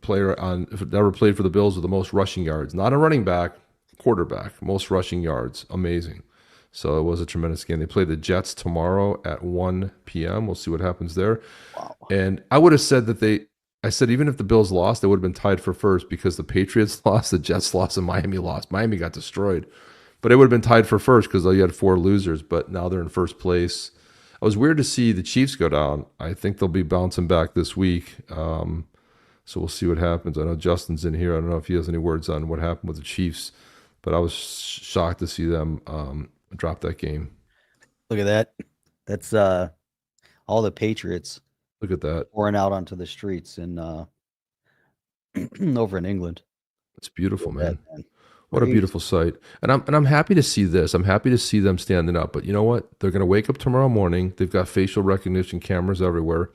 player that ever played for the Bills with the most rushing yards. Not a running back, quarterback, most rushing yards. Amazing. So it was a tremendous game. They play the Jets tomorrow at 1 p.m. We'll see what happens there. Wow. And I would have said I said even if the Bills lost, they would have been tied for first because the Patriots lost, the Jets lost, and Miami lost. Miami got destroyed. But it would have been tied for first because you had 4 losers, but now they're in first place. It was weird to see the Chiefs go down. I think they'll be bouncing back this week. So we'll see what happens. I know Justin's in here. I don't know if he has any words on what happened with the Chiefs, but I was shocked to see them drop that game. Look at that. That's all the Patriots. Look at that. Pouring out onto the streets in over in England. It's beautiful, man. What a beautiful sight. And I'm happy to see this. I'm happy to see them standing up. But you know what? They're going to wake up tomorrow morning. They've got facial recognition cameras everywhere.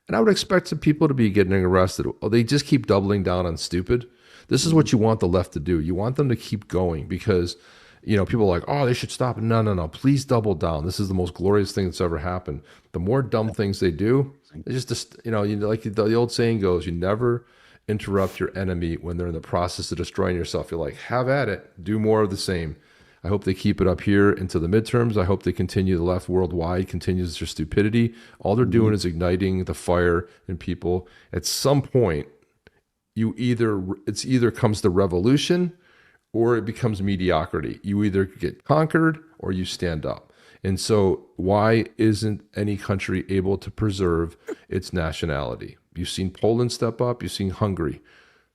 And I would expect some people to be getting arrested. Oh, they just keep doubling down on stupid. This is what you want the left to do. You want them to keep going because, people are like, oh, they should stop. No. Please double down. This is the most glorious thing that's ever happened. The more dumb things they do, it's just, like the old saying goes, you never interrupt your enemy when they're in the process of destroying yourself. You're like, have at it. Do more of the same. I hope they keep it up here into the midterms. I hope they continue, the left worldwide continues their stupidity. All they're doing is igniting the fire in people. At some point, it's either comes the revolution or it becomes mediocrity. You either get conquered or you stand up. And so why isn't any country able to preserve its nationality? You've seen Poland step up. You've seen Hungary.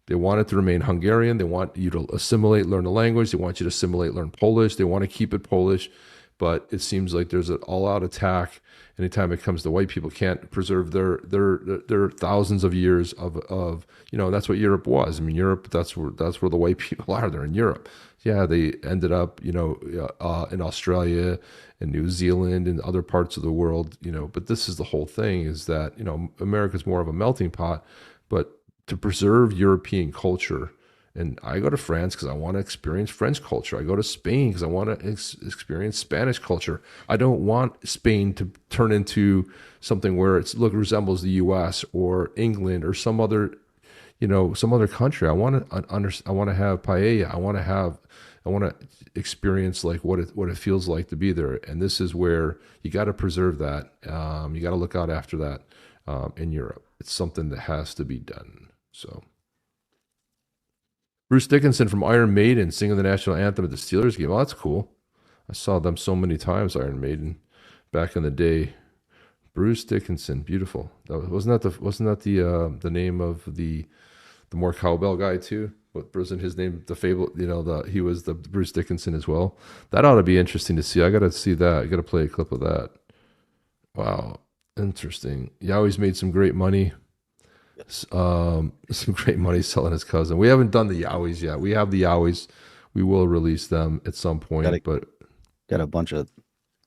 They want it to remain Hungarian. They want you to assimilate, learn the language. They want you to assimilate, learn Polish. They want to keep it Polish. But it seems like there's an all-out attack anytime it comes to white people can't preserve their thousands of years of that's what Europe was. I mean, Europe, that's where the white people are. They're in Europe. Yeah, they ended up in Australia and New Zealand and other parts of the world. But this is the whole thing: is that America's more of a melting pot, but to preserve European culture. And I go to France because I want to experience French culture. I go to Spain because I want to experience Spanish culture. I don't want Spain to turn into something where resembles the U.S. or England or some other country. I want to have paella. I want to experience like what it feels like to be there. And this is where you got to preserve that. You got to look out after that in Europe. It's something that has to be done. So. Bruce Dickinson from Iron Maiden singing the national anthem at the Steelers game. Oh, that's cool. I saw them so many times, Iron Maiden, back in the day. Bruce Dickinson, beautiful. Wasn't that the name of the more cowbell guy too? What wasn't his name? The fable, he was the Bruce Dickinson as well. That ought to be interesting to see. I got to see that. I got to play a clip of that. Wow, interesting. Yowie's made some great money. Some great money selling his cousin. We haven't done the Yowies yet. We have the Yowies. We will release them at some point, but got a bunch of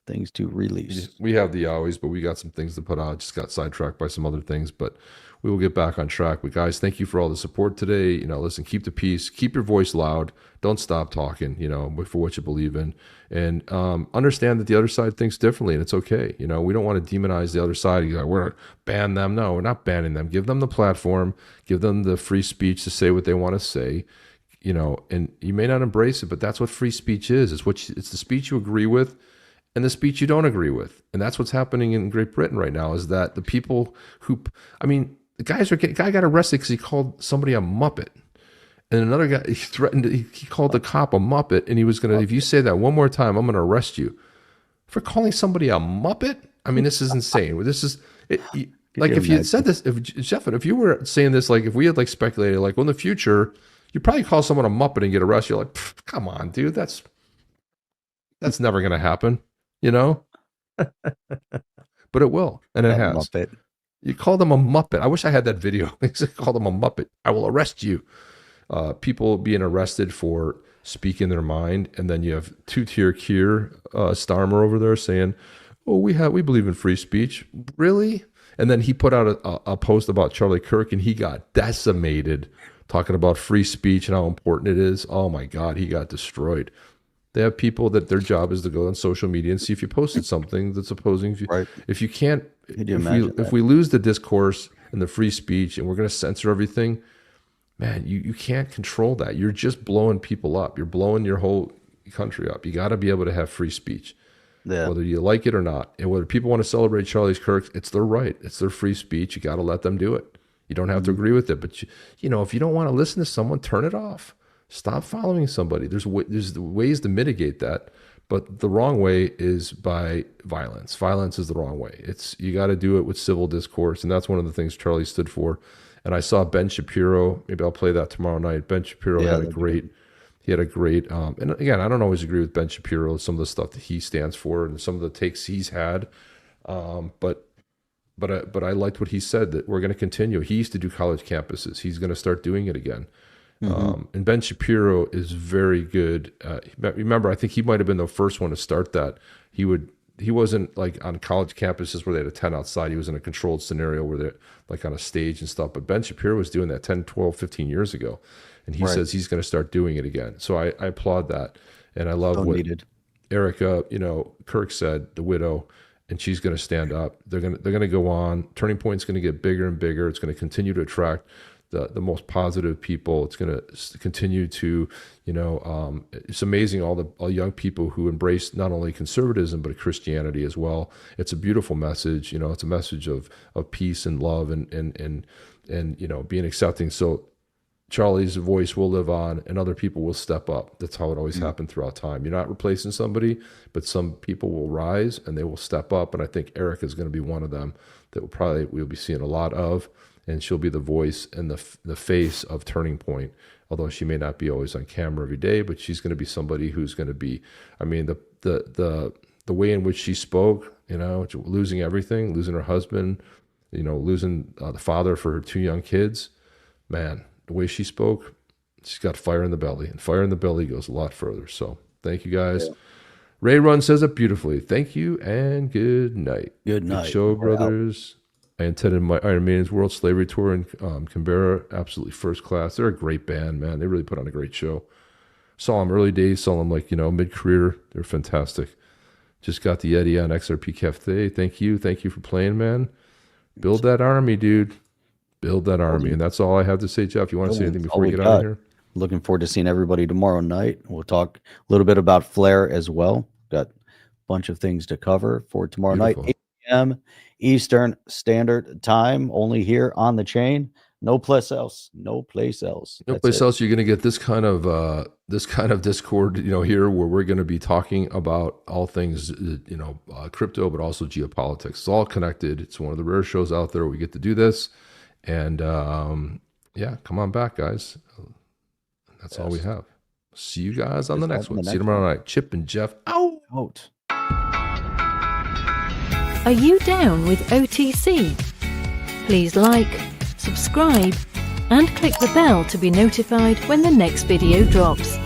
things to release. We have the Yowies, but we got some things to put out. Just got sidetracked by some other things, but we will get back on track. But guys, thank you for all the support today. Listen, keep the peace, keep your voice loud. Don't stop talking, for what you believe in. And understand that the other side thinks differently, and it's okay. We don't want to demonize the other side. We're going to ban them. No, we're not banning them. Give them the platform. Give them the free speech to say what they want to say. And you may not embrace it, but that's what free speech is. It's the speech you agree with and the speech you don't agree with. And that's what's happening in Great Britain right now, is that the people the guy got arrested because he called somebody a Muppet. And another guy, he called the cop a Muppet, and he was going to, if you say that one more time, I'm going to arrest you for calling somebody a Muppet. I mean, this is insane. This is, like, if you had said this, if you were saying this, like, if we had, like, speculated, like, well, in the future, you probably call someone a Muppet and get arrested. You're like, come on, dude, that's never going to happen, But it will, and it has. Muppet. You call them a Muppet. I wish I had that video. Call them a Muppet. I will arrest you. People being arrested for speaking their mind, and then you have two-tier Keir Starmer over there saying, "Oh, we believe in free speech." Really? And then he put out a post about Charlie Kirk, and he got decimated, talking about free speech and how important it is. Oh my God, he got destroyed. They have people that their job is to go on social media and see if you posted something that's opposing. If you can't, if we lose the discourse and the free speech, and we're going to censor everything, man, you can't control that. You're just blowing people up. You're blowing your whole country up. You got to be able to have free speech, whether you like it or not. And whether people want to celebrate Charlie Kirk, it's their right. It's their free speech. You got to let them do it. You don't have to agree with it, but if you don't want to listen to someone, turn it off. Stop following somebody. There's ways to mitigate that, but the wrong way is by violence. Violence is the wrong way. You got to do it with civil discourse, and that's one of the things Charlie stood for. And I saw Ben Shapiro. Maybe I'll play that tomorrow night. Ben Shapiro had a great. And again, I don't always agree with Ben Shapiro, some of the stuff that he stands for, and some of the takes he's had. But I liked what he said, that we're going to continue. He used to do college campuses. He's going to start doing it again. And Ben Shapiro is very good. Remember, I think he might have been the first one to start that. He wasn't like on college campuses where they had a tent outside. He was in a controlled scenario where they're like on a stage and stuff. But Ben Shapiro was doing that 10, 12, 15 years ago. And he says he's going to start doing it again. So I applaud that. And I love what Erica, Kirk said, the widow, and she's going to stand up. They're going to go on. Turning Point's going to get bigger and bigger. It's going to continue to attract the most positive people. It's going to continue to, it's amazing all young people who embrace not only conservatism but Christianity as well. It's a beautiful message. It's a message of peace and love and being accepting. So Charlie's voice will live on and other people will step up. That's how it always happened throughout time. You're not replacing somebody, but some people will rise and they will step up. And I think Erica is going to be one of them that we'll be seeing a lot of. And she'll be the voice and the face of Turning Point. Although she may not be always on camera every day, but she's going to be somebody who's going to be, I mean, the way in which she spoke, you know, losing everything, losing her husband, you know, losing the father for her 2 young kids, man, the way she spoke, she's got fire in the belly, and fire in the belly goes a lot further. So thank you guys. Yeah. Ray Run says it beautifully. Thank you and good night. Good night. Good show, brothers. I attended my Iron Maiden's World Slavery Tour in Canberra. Absolutely first class. They're a great band, man. They really put on a great show. Saw them early days, saw them like, you know, mid-career. They're fantastic. Just got the Yeti on XRP Cafe. Thank you. Thank you for playing, man. Build that army, dude. Build that army. And that's all I have to say, Jeff. You want to say anything before we get out of here? Looking forward to seeing everybody tomorrow night. We'll talk a little bit about Flare as well. Got a bunch of things to cover for tomorrow night, 8 p.m. Eastern Standard Time, only here on the chain. No place else. No place else. No place else. You're going to get this kind of Discord, you know, here where we're going to be talking about all things, you know, crypto, but also geopolitics. It's all connected. It's one of the rare shows out there where we get to do this. And yeah, come on back, guys. That's all we have. See you guys on the next one. See you tomorrow night. Chip and Jeff out. Are you down with OTC? Please like, subscribe, and click the bell to be notified when the next video drops.